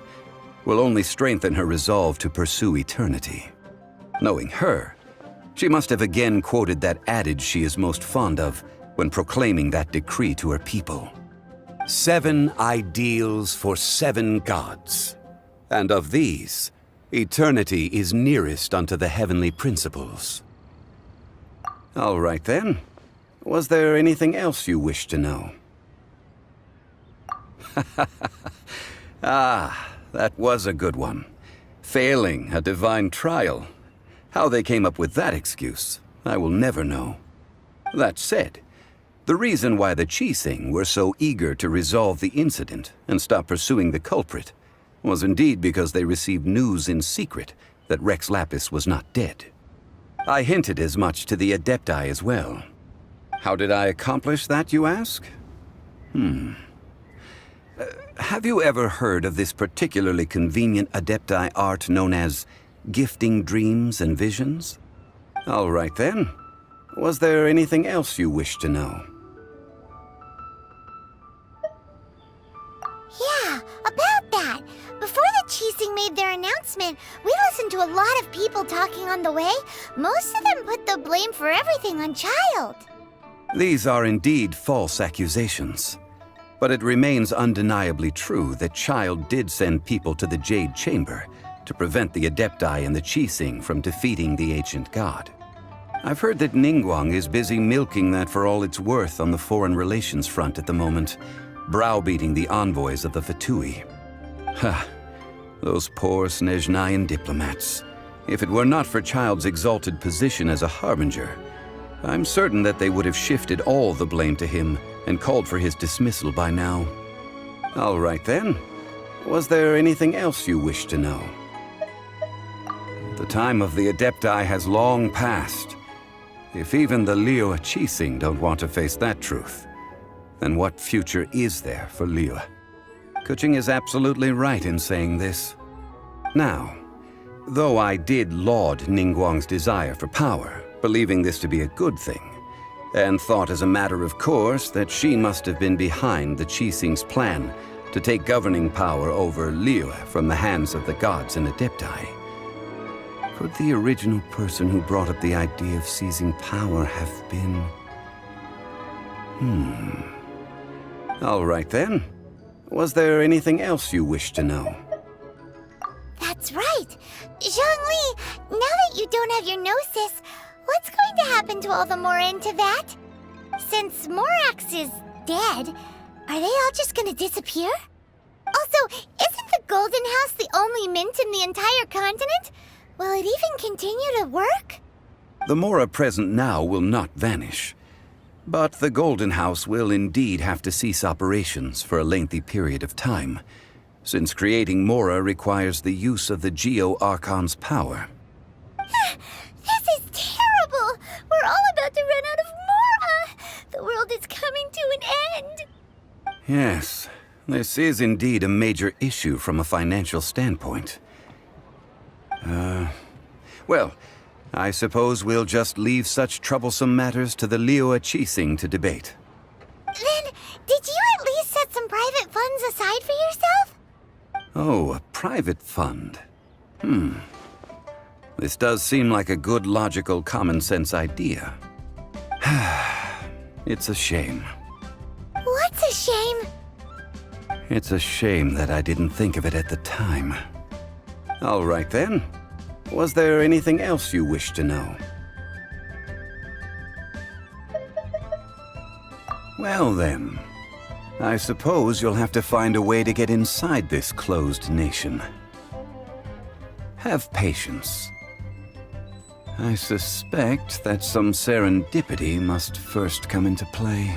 will only strengthen her resolve to pursue eternity. Knowing her, she must have again quoted that adage she is most fond of when proclaiming that decree to her people. 7 ideals for 7 gods, and of these, eternity is nearest unto the heavenly principles. All right then. Was there anything else you wished to know? Ah, that was a good one. Failing a divine trial. How they came up with that excuse, I will never know. That said, the reason why the Qixing were so eager to resolve the incident and stop pursuing the culprit was indeed because they received news in secret that Rex Lapis was not dead. I hinted as much to the Adepti as well. How did I accomplish that, you ask? Have you ever heard of this particularly convenient Adepti art known as gifting dreams and visions? All right then. Was there anything else you wished to know? Yeah, about that. Before the Qixing made their announcement, we listened to a lot of people talking on the way. Most of them put the blame for everything on Child. These are indeed false accusations. But it remains undeniably true that Child did send people to the Jade Chamber to prevent the Adepti and the Qixing from defeating the ancient god. I've heard that Ningguang is busy milking that for all it's worth on the foreign relations front at the moment, browbeating the envoys of the Fatui. Ha! Those poor Snezhnayan diplomats. If it were not for Child's exalted position as a harbinger, I'm certain that they would have shifted all the blame to him and called for his dismissal by now. All right then. Was there anything else you wish to know? The time of the Adepti has long passed. If even the Liyue Qixing don't want to face that truth, then what future is there for Liyue? Kuching is absolutely right in saying this. Now, though I did laud Ningguang's desire for power, believing this to be a good thing, and thought as a matter of course that she must have been behind the Qixing's plan to take governing power over Liyue from the hands of the gods and Adepti. Could the original person who brought up the idea of seizing power have been... All right then. Was there anything else you wish to know? That's right. Zhongli, now that you don't have your gnosis, what's going to happen to all the Mora in Teyvat? Since Morax is dead, are they all just gonna disappear? Also, isn't the Golden House the only mint in the entire continent? Will it even continue to work? The Mora present now will not vanish. But the Golden House will indeed have to cease operations for a lengthy period of time, since creating Mora requires the use of the Geo Archon's power. This is terrible! We're all about to run out of Mora! The world is coming to an end! Yes, this is indeed a major issue from a financial standpoint. Well, I suppose we'll just leave such troublesome matters to the Liyue Qixing to debate. Then, did you at least set some private funds aside for yourself? Oh, a private fund. This does seem like a good, logical, common-sense idea. It's a shame. What's a shame? It's a shame that I didn't think of it at the time. All right then. Was there anything else you wish to know? Well then, I suppose you'll have to find a way to get inside this closed nation. Have patience. I suspect that some serendipity must first come into play.